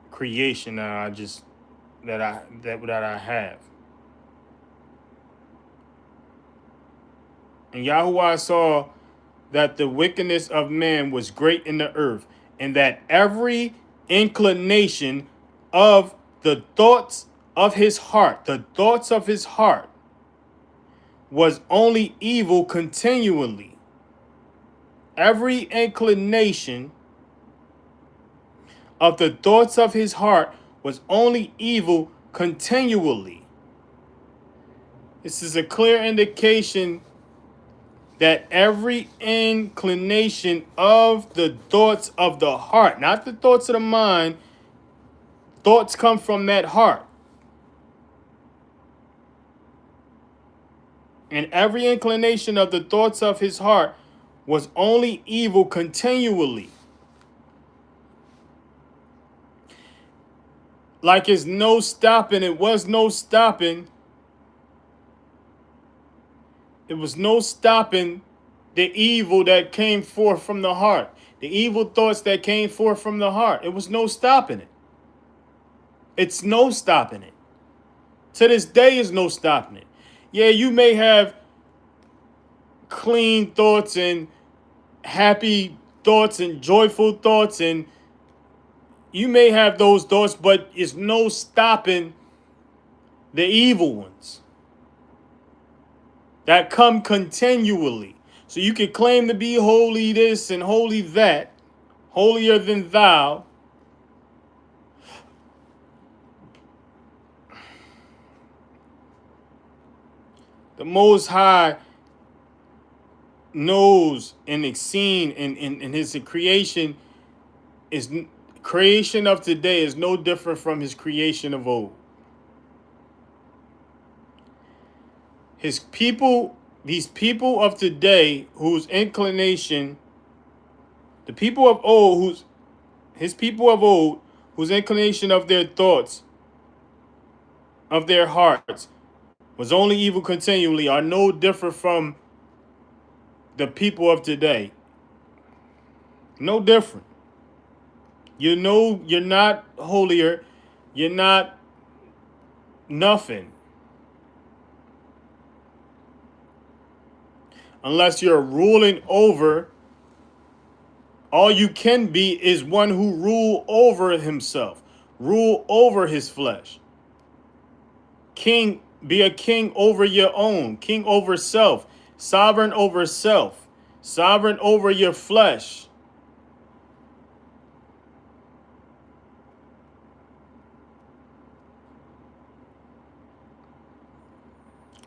Speaker 1: creation that I have. And Yahuwah saw that the wickedness of man was great in the earth, and that every inclination of the thoughts of his heart, was only evil continually. Every inclination of the thoughts of his heart was only evil continually. This is a clear indication that every inclination of the thoughts of the heart, not the thoughts of the mind, thoughts come from that heart. And every inclination of the thoughts of his heart was only evil continually. like it's no stopping. It was no stopping. It was no stopping the evil that came forth from the heart. The evil thoughts that came forth from the heart. It was no stopping it. It's no stopping it. To this day is no stopping it. Yeah, you may have clean thoughts and happy thoughts and joyful thoughts, and you may have those thoughts, but it's no stopping the evil ones that come continually. So you can claim to be holy this and holy that, holier than thou. The Most High knows and is seen in his creation is creation of today is no different from his creation of old. His people, these people of today whose inclination, the people of old, his people of old, whose inclination of their thoughts, of their hearts, was only evil continually, are no different from the people of today. No different. You know, you're not holier. You're not nothing. Unless you're ruling over, all you can be is one who rule over himself, rule over his flesh. King, be a king over your own, king over self, sovereign over self, sovereign over your flesh.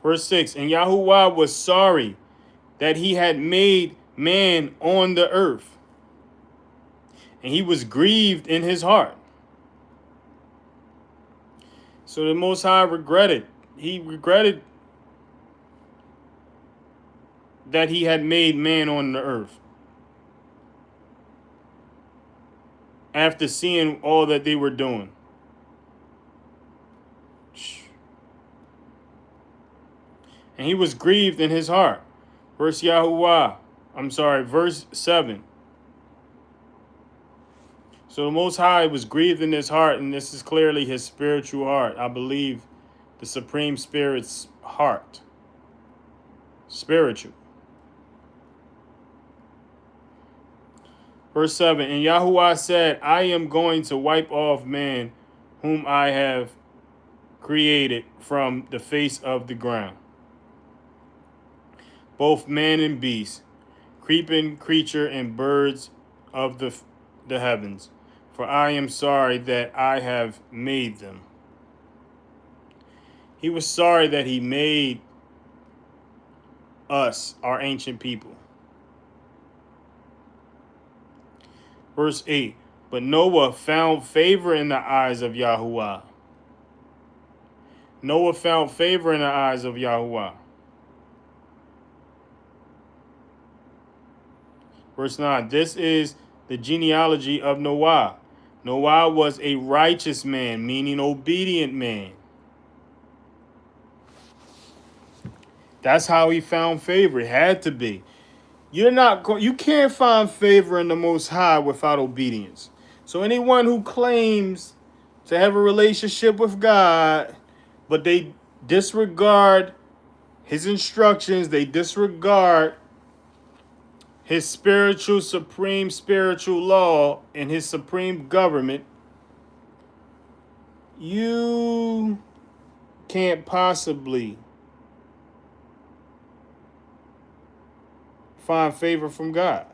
Speaker 1: Verse 6, and Yahuwah was sorry that he had made man on the earth, and he was grieved in his heart. So the Most High regretted. He regretted that he had made man on the earth after seeing all that they were doing. And he was grieved in his heart. Verse 7. So the Most High was grieved in his heart, and this is clearly his spiritual heart. I believe the Supreme Spirit's heart. Spiritual. Verse 7, and Yahuwah said, I am going to wipe off man whom I have created from the face of the ground, both man and beast, creeping creature and birds of the heavens, for I am sorry that I have made them. He was sorry that he made us, our ancient people. Verse 8, but Noah found favor in the eyes of Yahuwah. Noah found favor in the eyes of Yahuwah. Verse 9, this is the genealogy of Noah. Noah was a righteous man, meaning obedient man. That's how he found favor. It had to be. You can't find favor in the Most High without obedience. So anyone who claims to have a relationship with God, but they disregard his instructions, they disregard his supreme spiritual law and his supreme government, you can't possibly find favor from God.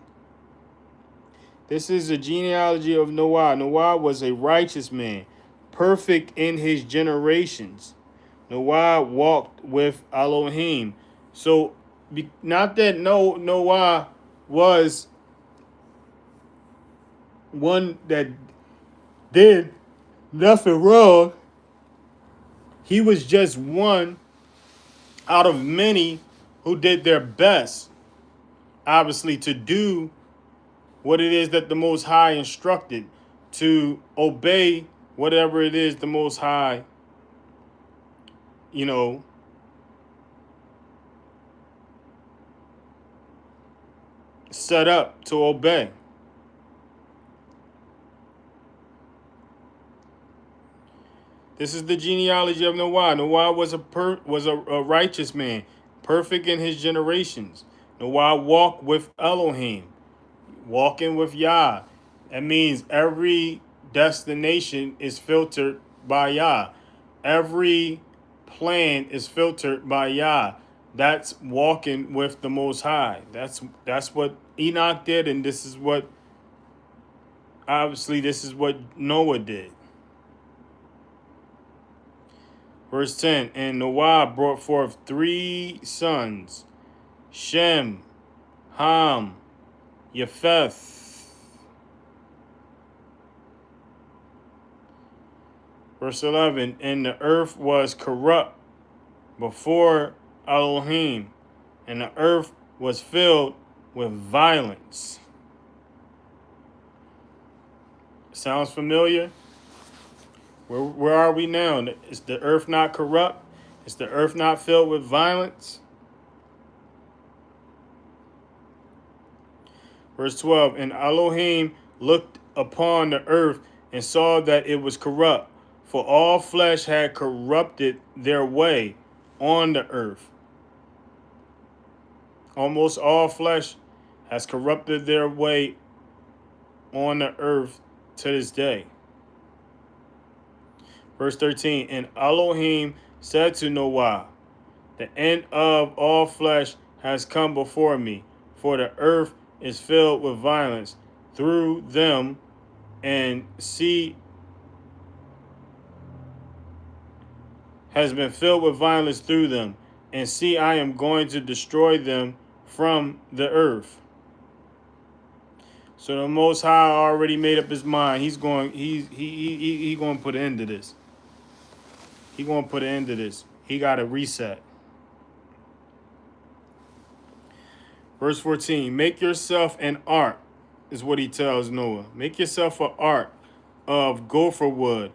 Speaker 1: This is a genealogy of Noah. Noah was a righteous man, perfect in his generations. Noah walked with Elohim. So, not that Noah was one that did nothing wrong. He was just one out of many who did their best, obviously, to do what it is that the Most High instructed, to obey whatever it is the Most High, you know, set up to obey. This is the genealogy of Noah. Noah was a righteous man, perfect in his generations. Noah walked with Elohim, walking with Yah. That means every destination is filtered by Yah. Every plan is filtered by Yah. That's walking with the Most High. That's what Enoch did, and this is what Noah did. Verse 10, and Noah brought forth 3 sons, Shem, Ham, Japheth. Verse 11, and the earth was corrupt before Elohim, and the earth was filled with violence. Sounds familiar? Where are we now? Is the earth not corrupt? Is the earth not filled with violence? Verse 12, and Elohim looked upon the earth and saw that it was corrupt, for all flesh had corrupted their way on the earth. Almost all flesh has corrupted their way on the earth to this day. Verse 13, and Elohim said to Noah, the end of all flesh has come before me, for the earth is filled with violence through them, and sea has been filled with violence through them, and see, I am going to destroy them from the earth. So the Most High already made up his mind. He's going to put an end to this. He's going to put an end to this. He got to reset. Verse 14, make yourself an ark, is what he tells Noah. Make yourself an ark of gopher wood.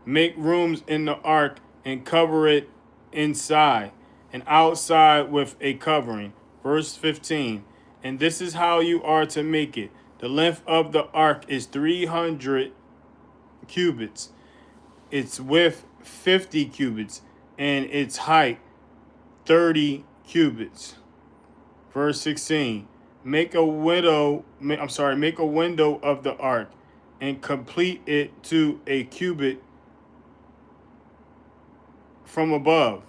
Speaker 1: Make rooms in the ark and cover it inside and outside with a covering. Verse 15, and this is how you are to make it. The length of the ark is 300 cubits. Its width 50 cubits, and its height 30 cubits. Verse 16, make a window of the ark and complete it to a cubit from above.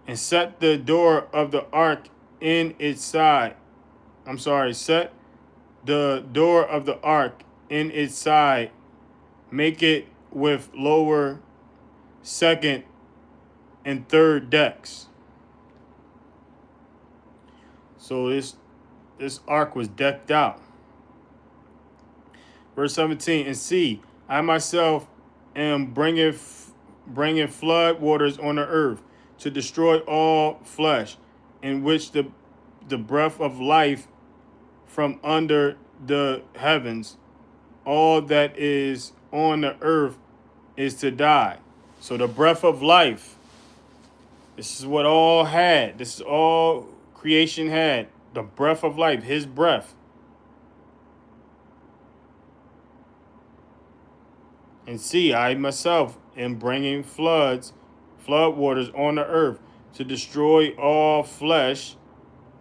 Speaker 1: And set the door of the ark in its side. Set the door of the ark in its side. Make it with lower, second, and third decks. So this ark was decked out. Verse 17, and see, I myself am bringing flood waters on the earth to destroy all flesh, in which the breath of life from under the heavens, all that is on the earth is to die. So the breath of life, this is what all had. This is all creation had. The breath of life, his breath. And see, I myself am bringing flood waters on the earth to destroy all flesh,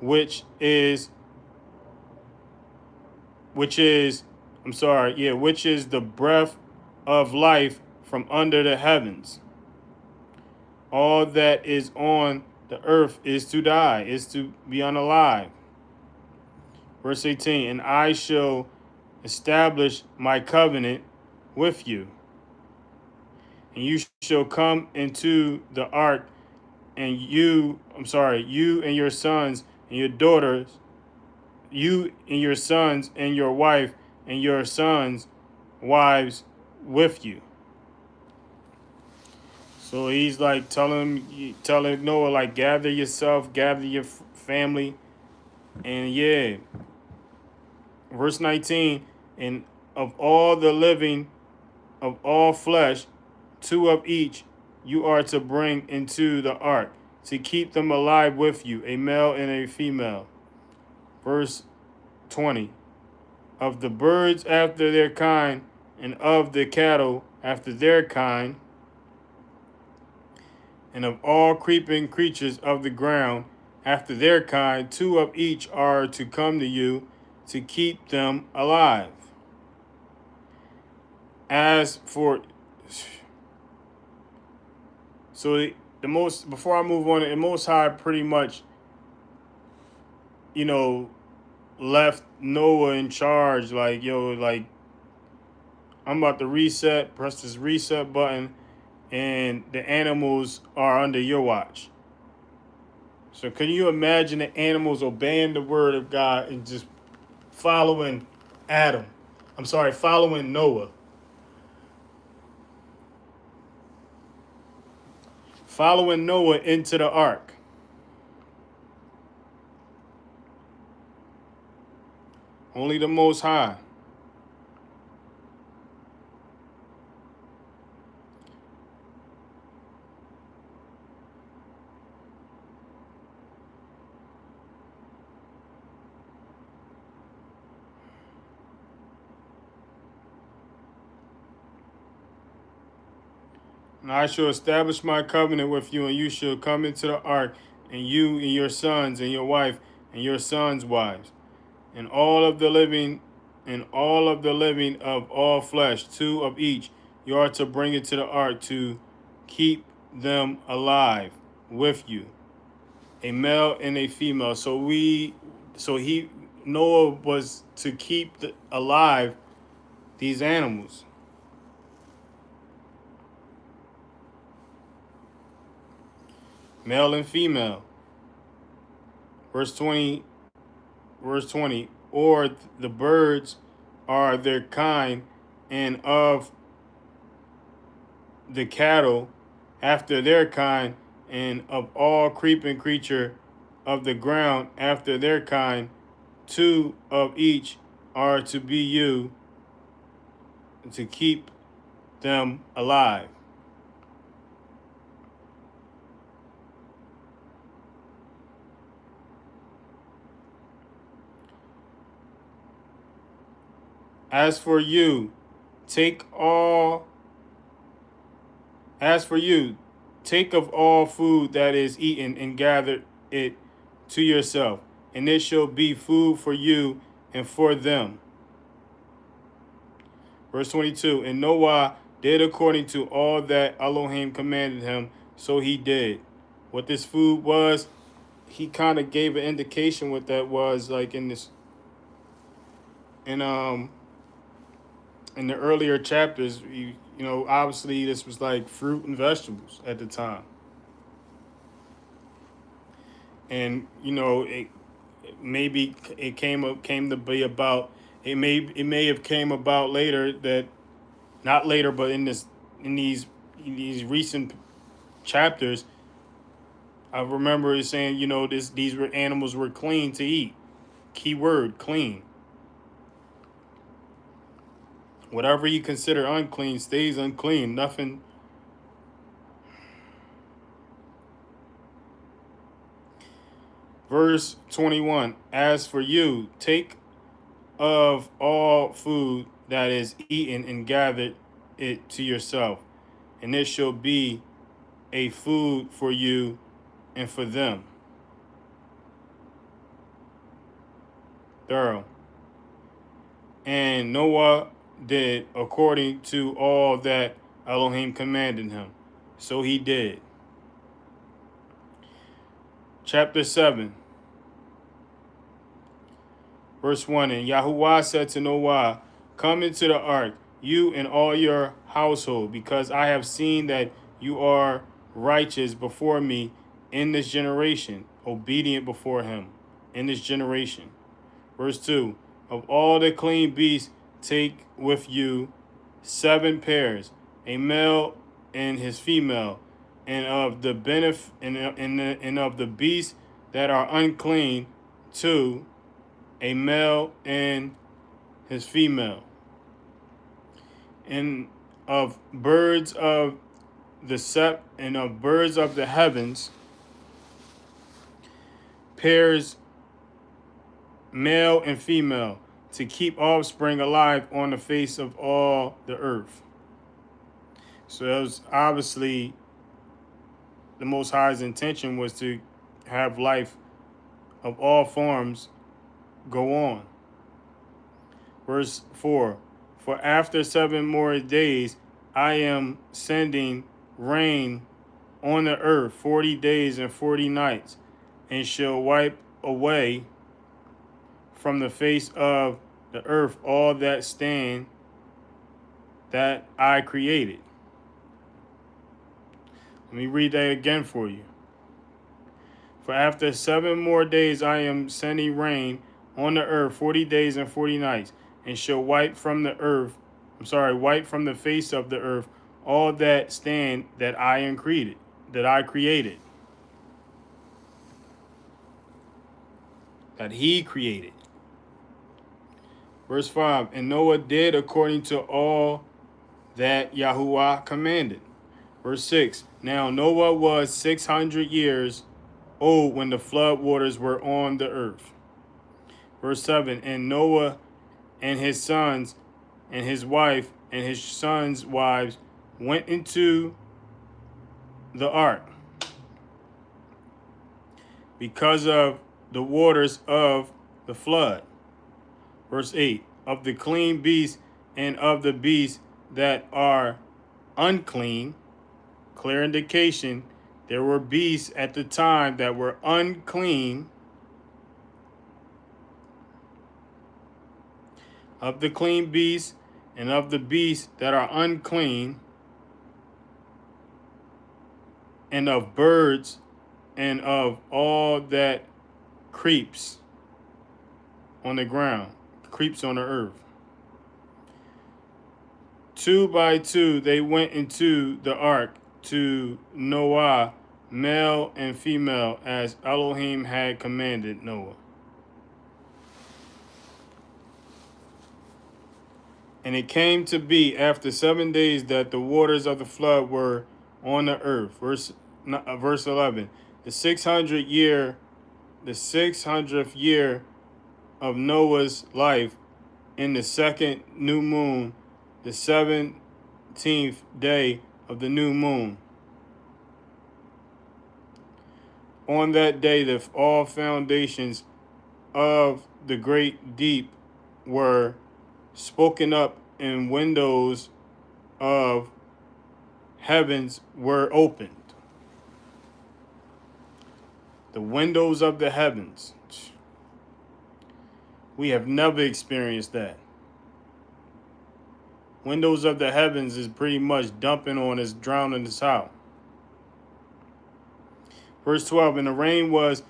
Speaker 1: which is the breath of life from under the heavens. All that is on the earth is to die, is to be unalive. Verse 18, and I shall establish my covenant with you. And you shall come into the ark, and you and your sons and your daughters, you and your sons and your wife and your sons' wives with you. So he's like telling Noah, like, gather yourself, gather your family. And yeah, verse 19, and of all the living of all flesh, 2 of each you are to bring into the ark to keep them alive with you, a male and a female. Verse 20. Of the birds after their kind, and of the cattle after their kind, and of all creeping creatures of the ground after their kind, 2 of each are to come to you to keep them alive. As for the most, before I move on, the Most High pretty much, you know, left Noah in charge. Like, yo, like, I'm about to reset, press this reset button, and the animals are under your watch. So can you imagine the animals obeying the word of God and just following following Noah. Following Noah into the ark. Only the Most High. And I shall establish my covenant with you, and you shall come into the ark, and you and your sons and your wife and your sons' wives, and all of the living, of all flesh, 2 of each. You are to bring it to the ark to keep them alive with you, a male and a female. Noah was to keep alive these animals. Male and female. Verse 20, or the birds are their kind, and of the cattle after their kind, and of all creeping creature of the ground after their kind, 2 of each are to be you to keep them alive. As for you, take of all food that is eaten and gather it to yourself, and it shall be food for you and for them. Verse 22, and Noah did according to all that Elohim commanded him, so he did. What this food was, he kind of gave an indication what that was, like in the earlier chapters. Obviously this was like fruit and vegetables at the time. And it may have came about later, that not later, but in these recent chapters, I remember it saying, these animals were clean to eat. Key word, clean. Whatever you consider unclean stays unclean. Nothing. Verse 21, as for you, take of all food that is eaten and gather it to yourself, and it shall be a food for you and for them. Thorough. And Noah did according to all that Elohim commanded him. So he did. Chapter 7. Verse 1, and Yahuwah said to Noah, come into the ark, you and all your household, because I have seen that you are righteous before me in this generation, obedient before him in this generation. Verse 2, of all the clean beasts, take with you 7 pairs, a male and his female, and of the and of the beasts that are unclean, 2, a male and his female. and of birds of and of birds of the heavens, pairs male and female, to keep offspring alive on the face of all the earth. So that was obviously the Most High's intention was to have life of all forms go on. Verse 4, for after 7 more days I am sending rain on the earth 40 days and 40 nights, and shall wipe away from the face of the earth all that stand that I created. Let me read that again for you. For after 7 more days I am sending rain on the earth 40 days and 40 nights, and shall wipe from the face of the earth all that stand that I created. That he created. Verse 5, and Noah did according to all that Yahuwah commanded. Verse 6, now Noah was 600 years old when the flood waters were on the earth. Verse 7, and Noah and his sons and his wife and his sons' wives went into the ark because of the waters of the flood. Verse 8, of the clean beasts and of the beasts that are unclean. Clear indication there were beasts at the time that were unclean. Of the clean beasts and of the beasts that are unclean, and of birds and of all that creeps on the ground, creeps on the earth. 2 by 2 they went into the ark to Noah, male and female, as Elohim had commanded Noah. And it came to be after 7 days that the waters of the flood were on the earth. Verse 11. The 600th year of Noah's life, in the second new moon, the 17th day of the new moon. On that day, all foundations of the great deep were spoken up, and windows of heavens were opened. The windows of the heavens. We have never experienced that. Windows of the heavens is pretty much dumping on us, drowning us out. Verse 12, and the rain was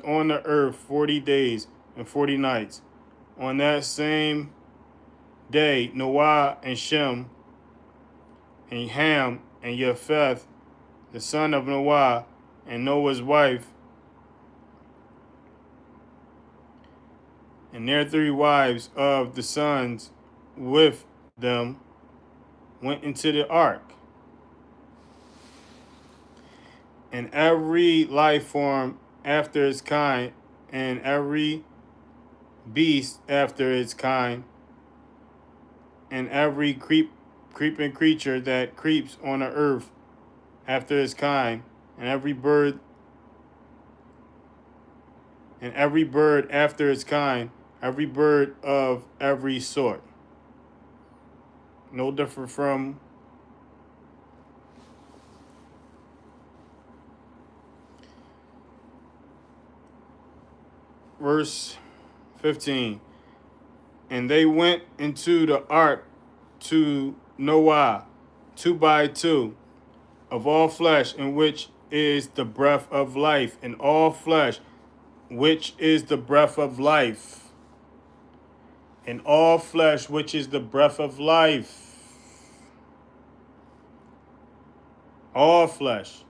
Speaker 1: on the earth 40 days and 40 nights. On that same day, Noah and Shem and Ham and Japheth, the son of Noah, and Noah's wife, and their 3 wives of the sons with them, went into the ark. And every life form after its kind, and every beast after its kind, and every creeping creature that creeps on the earth after its kind, and every bird after its kind, every bird of every sort. No different from verse 15. And they went into the ark to Noah, 2 by 2, of all flesh, in which is the breath of life, in all flesh, which is the breath of life. In all flesh, which is the breath of life. All flesh.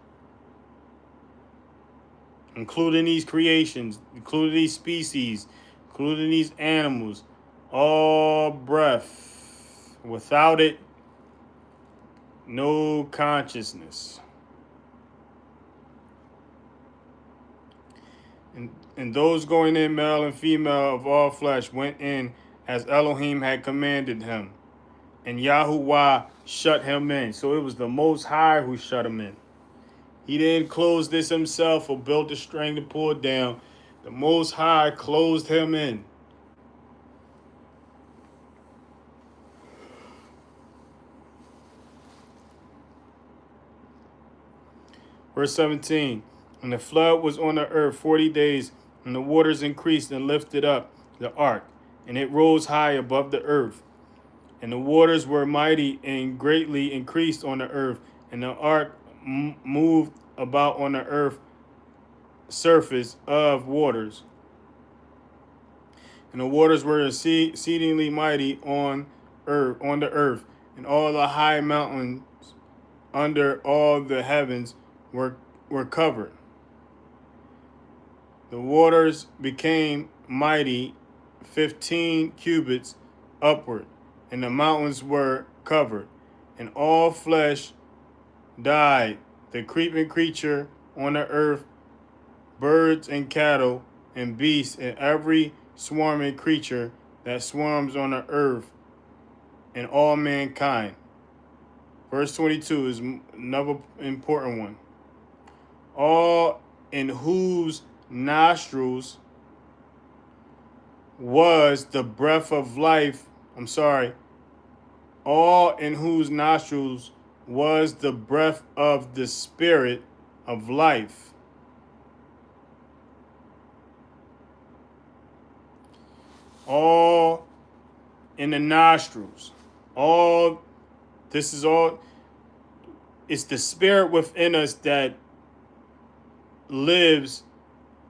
Speaker 1: Including these creations, including these species, including these animals. All breath. Without it, no consciousness. And those going in, male and female of all flesh, went in as Elohim had commanded him. And Yahuwah shut him in. So it was the Most High who shut him in. He didn't close this himself or build a string to pull it down. The Most High closed him in. Verse 17. And the flood was on the earth 40 days, and the waters increased and lifted up the ark, and it rose high above the earth. And the waters were mighty and greatly increased on the earth, and the ark moved about on the earth surface of waters. And the waters were exceedingly mighty on the earth, and all the high mountains under all the heavens were covered. The waters became mighty 15 cubits upward, and the mountains were covered, and all flesh died, the creeping creature on the earth, birds and cattle and beasts, and every swarming creature that swarms on the earth, and all mankind. Verse 22 is another important one. All in whose nostrils was the breath of life. All in whose nostrils was the breath of the spirit of life. All in the nostrils. This is all. It's the spirit within us that lives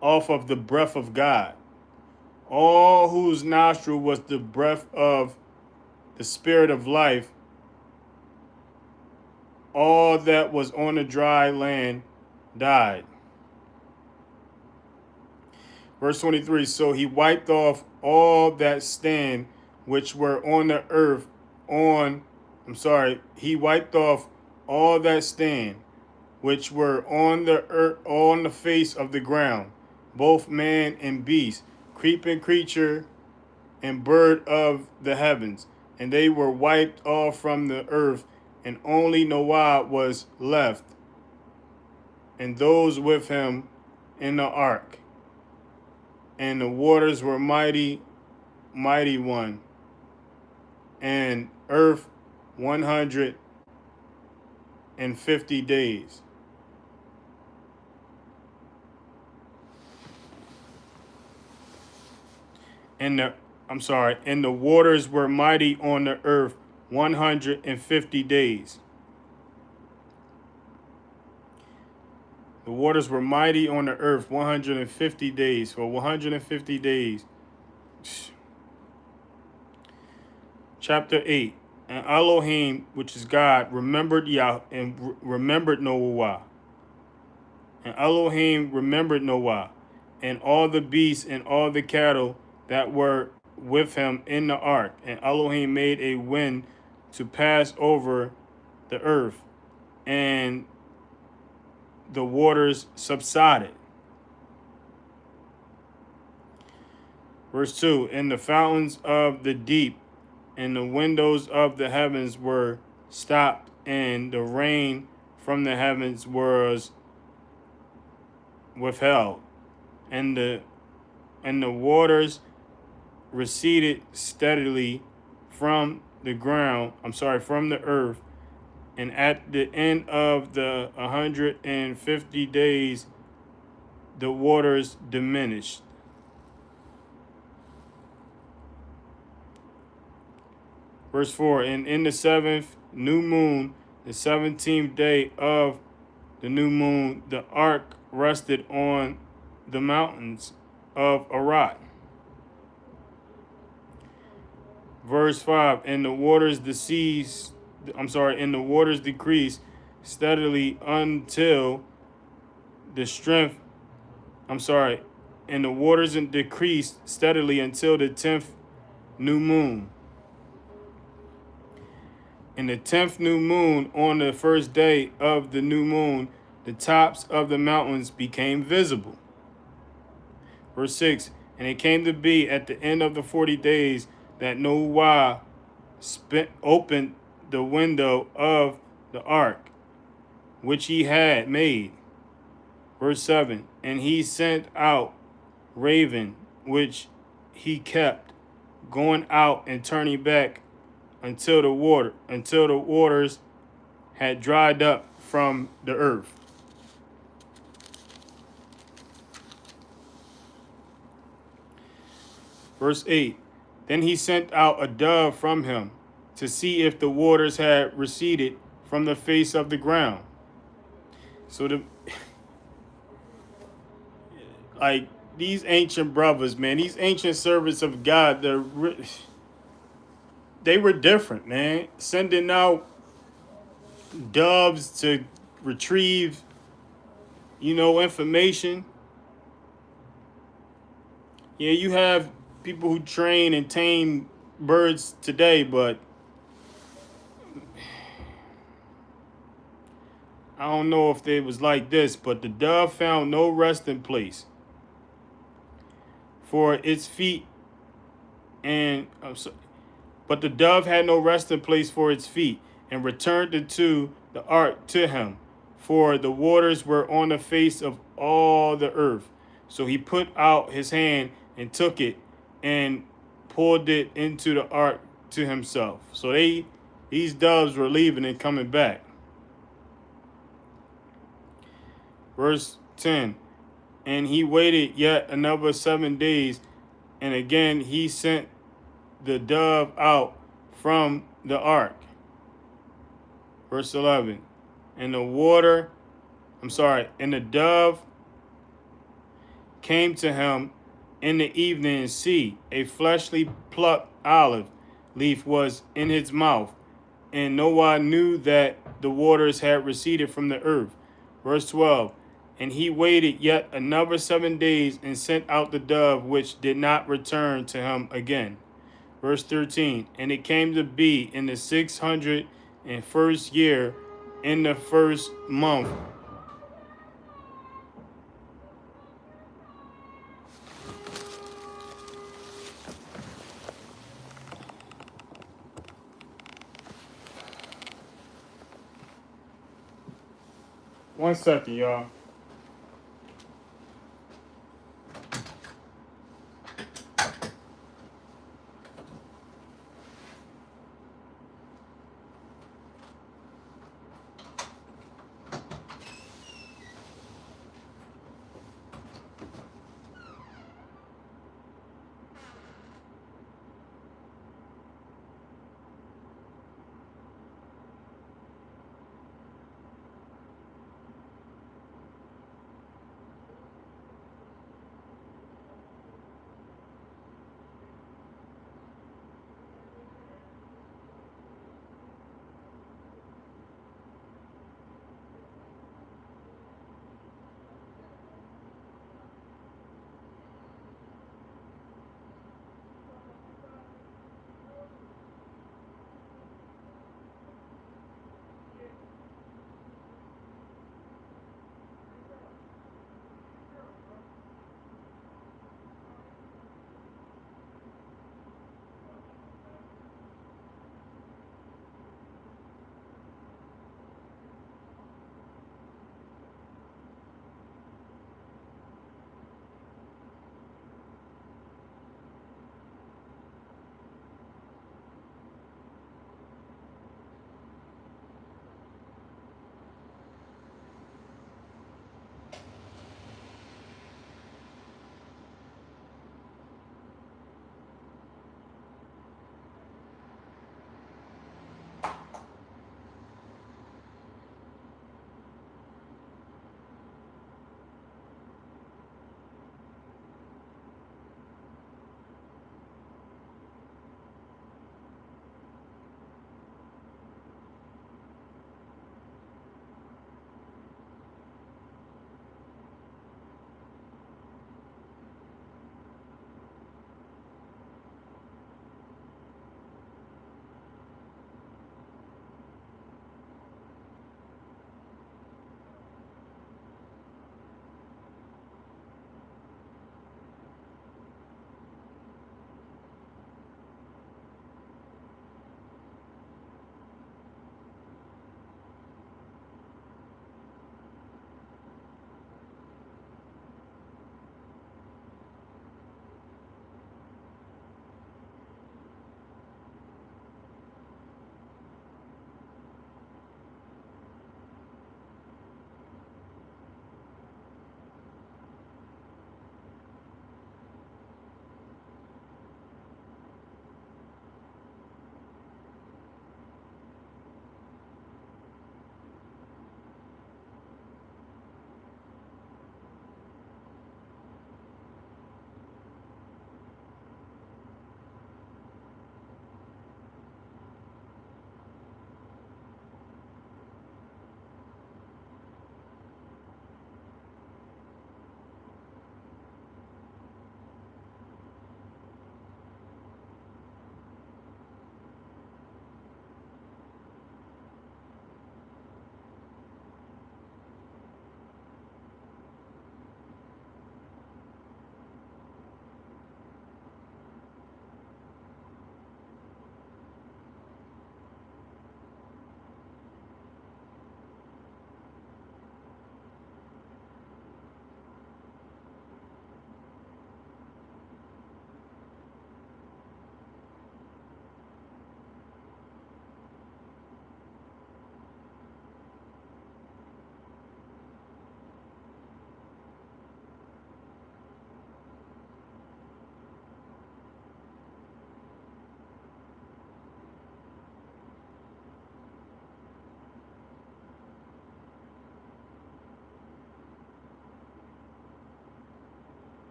Speaker 1: off of the breath of God. All whose nostril was the breath of the spirit of life. All that was on the dry land died. Verse 23, so he wiped off all that stand which were on the earth he wiped off all that stand which were on the earth, on the face of the ground, both man and beast, creeping creature and bird of the heavens, and they were wiped off from the earth, and only Noah was left, and those with him in the ark. And the waters were mighty, mighty one, and earth 150 days. And the waters were mighty on the earth 150 days. The waters were mighty on the earth 150 days. For 150 days. Chapter 8. And Elohim, which is God, remembered remembered Noah. And Elohim remembered Noah, and all the beasts and all the cattle that were with him in the ark. And Elohim made a wind to pass over the earth, and the waters subsided. Verse 2, and the fountains of the deep and the windows of the heavens were stopped, and the rain from the heavens was withheld, and the waters receded steadily from the earth, and at the end of the 150 days, the waters diminished. Verse 4, and in the seventh new moon, the 17th day of the new moon, the ark rested on the mountains of Ararat. Verse 5, and the waters decreased steadily until the strength, and the waters decreased steadily until the 10th new moon. In the 10th new moon, on the first day of the new moon, the tops of the mountains became visible. Verse 6, and it came to be at the end of the 40 days that Noah opened the window of the ark, which he had made. Verse 7, and he sent out raven, which he kept, going out and turning back until the waters had dried up from the earth. Verse 8, then he sent out a dove from him to see if the waters had receded from the face of the ground. So like these ancient brothers, man, these ancient servants of God, they were different, man. Sending out doves to retrieve, information. Yeah, you have people who train and tame birds today, but I don't know if it was like this. But the dove found no resting place for its feet, and but the dove had no resting place for its feet, and returned into the ark to him, for the waters were on the face of all the earth. So he put out his hand and took it, and pulled it into the ark to himself. So these doves were leaving and coming back. Verse 10, and he waited yet another 7 days, and again he sent the dove out from the ark. Verse 11, and and the dove came to him in the evening, and see, a freshly plucked olive leaf was in his mouth, and Noah knew that the waters had receded from the earth. Verse 12, and he waited yet another 7 days, and sent out the dove, which did not return to him again. Verse 13, and it came to be in the 601st year, in the first month. One second, y'all.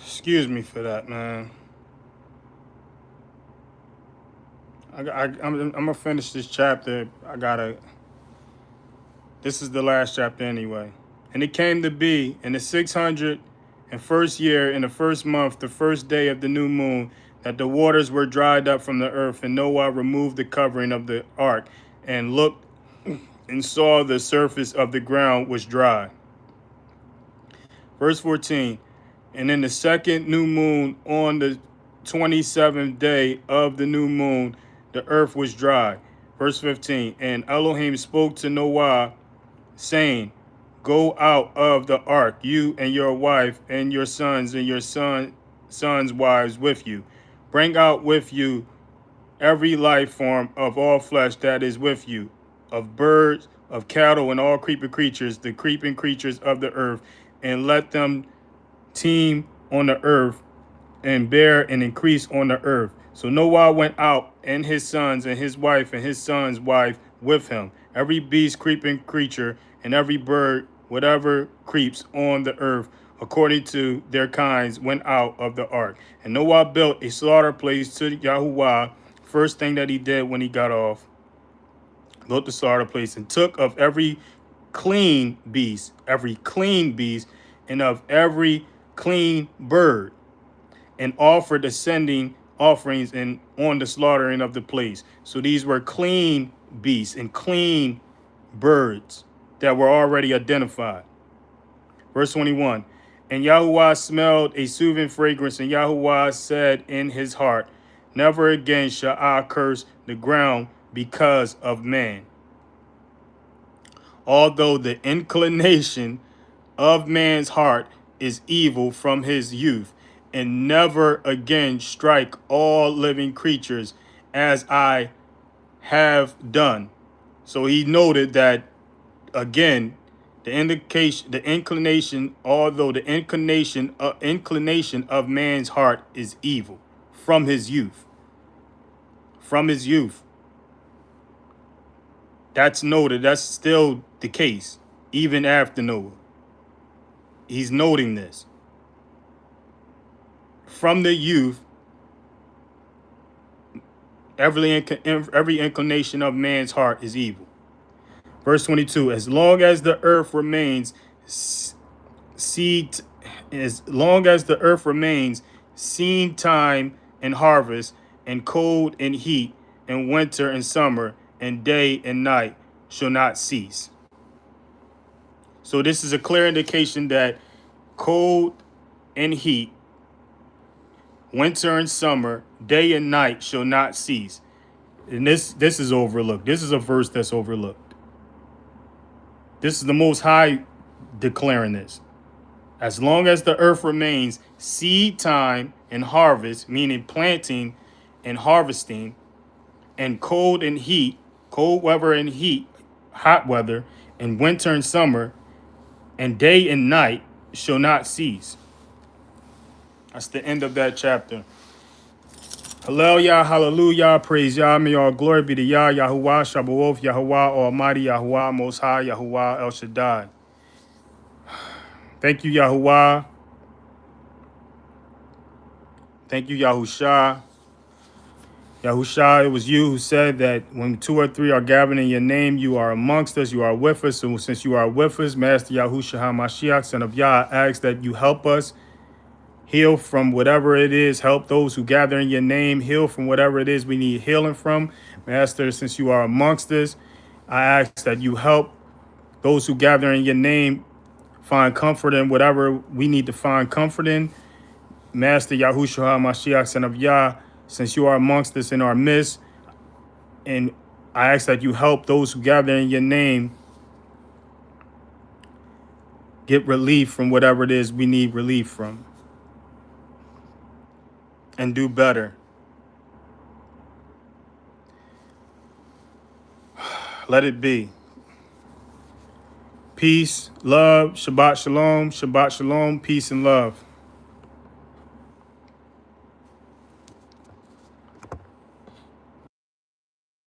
Speaker 1: Excuse me for that, man. I'm gonna finish this chapter. This is the last chapter anyway. And it came to be in the 601st year, in the first month, the first day of the new moon, that the waters were dried up from the earth, and Noah removed the covering of the ark, and looked and saw the surface of the ground was dry. Verse 14. And in the second new moon, on the 27th day of the new moon, the earth was dry. Verse 15. And Elohim spoke to Noah, saying, Go out of the ark, you and your wife and your sons and your sons' wives with you. Bring out with you every life form of all flesh that is with you, of birds, of cattle, and all creeping creatures, the creeping creatures of the earth, and let them teem on the earth and bear and increase on the earth. So Noah went out, and his sons and his wife and his son's wife with him. Every beast, creeping creature, and every bird, whatever creeps on the earth, according to their kinds, went out of the ark. And Noah built a slaughter place to Yahuwah. First thing that he did when he got off, built the slaughter place, and took of every clean beast, and of every clean bird, and offered ascending offerings and on the slaughtering of the place. So these were clean beasts and clean birds that were already identified. Verse 21. And Yahuwah smelled a soothing fragrance, and Yahuwah said in his heart, Never again shall I curse the ground because of man. Although the inclination of man's heart is evil from his youth, and never again strike all living creatures as I have done. So he noted that again, although the inclination of man's heart is evil from his youth. From his youth. That's noted. That's still the case, even after Noah. He's noting this. From the youth, every inclination of man's heart is evil. Verse 22, as long as the earth remains seed time and harvest, and cold and heat, and winter and summer, and day and night shall not cease. So this is a clear indication that cold and heat, winter and summer, day and night shall not cease. And this is overlooked. This is a verse that's overlooked. This is the Most High declaring this. As long as the earth remains seed time and harvest, meaning planting and harvesting, and cold and heat, cold weather and heat, hot weather, and winter and summer, and day and night shall not cease. That's the end of that chapter. Hallel Yah, hallelujah, praise Yah, may all glory be to Yah, Yahuwah, Shabbaoth, Yahuwah, Almighty, Yahuwah, Most High, Yahuwah, El Shaddai. Thank you, Yahuwah. Thank you, Yahusha. Yahusha, it was you who said that when 2 or 3 are gathered in your name, you are amongst us, you are with us. So since you are with us, Master Yahusha HaMashiach, Son of Yah, I ask that you help us heal from whatever it is. Help those who gather in your name. Heal from whatever it is we need healing from. Master, since you are amongst us, I ask that you help those who gather in your name find comfort in whatever we need to find comfort in. Master Yahushua HaMashiach, Son of Yah, since you are amongst us in our midst, and I ask that you help those who gather in your name get relief from whatever it is we need relief from, and do better. Let it be. Peace, love, Shabbat Shalom, peace and love.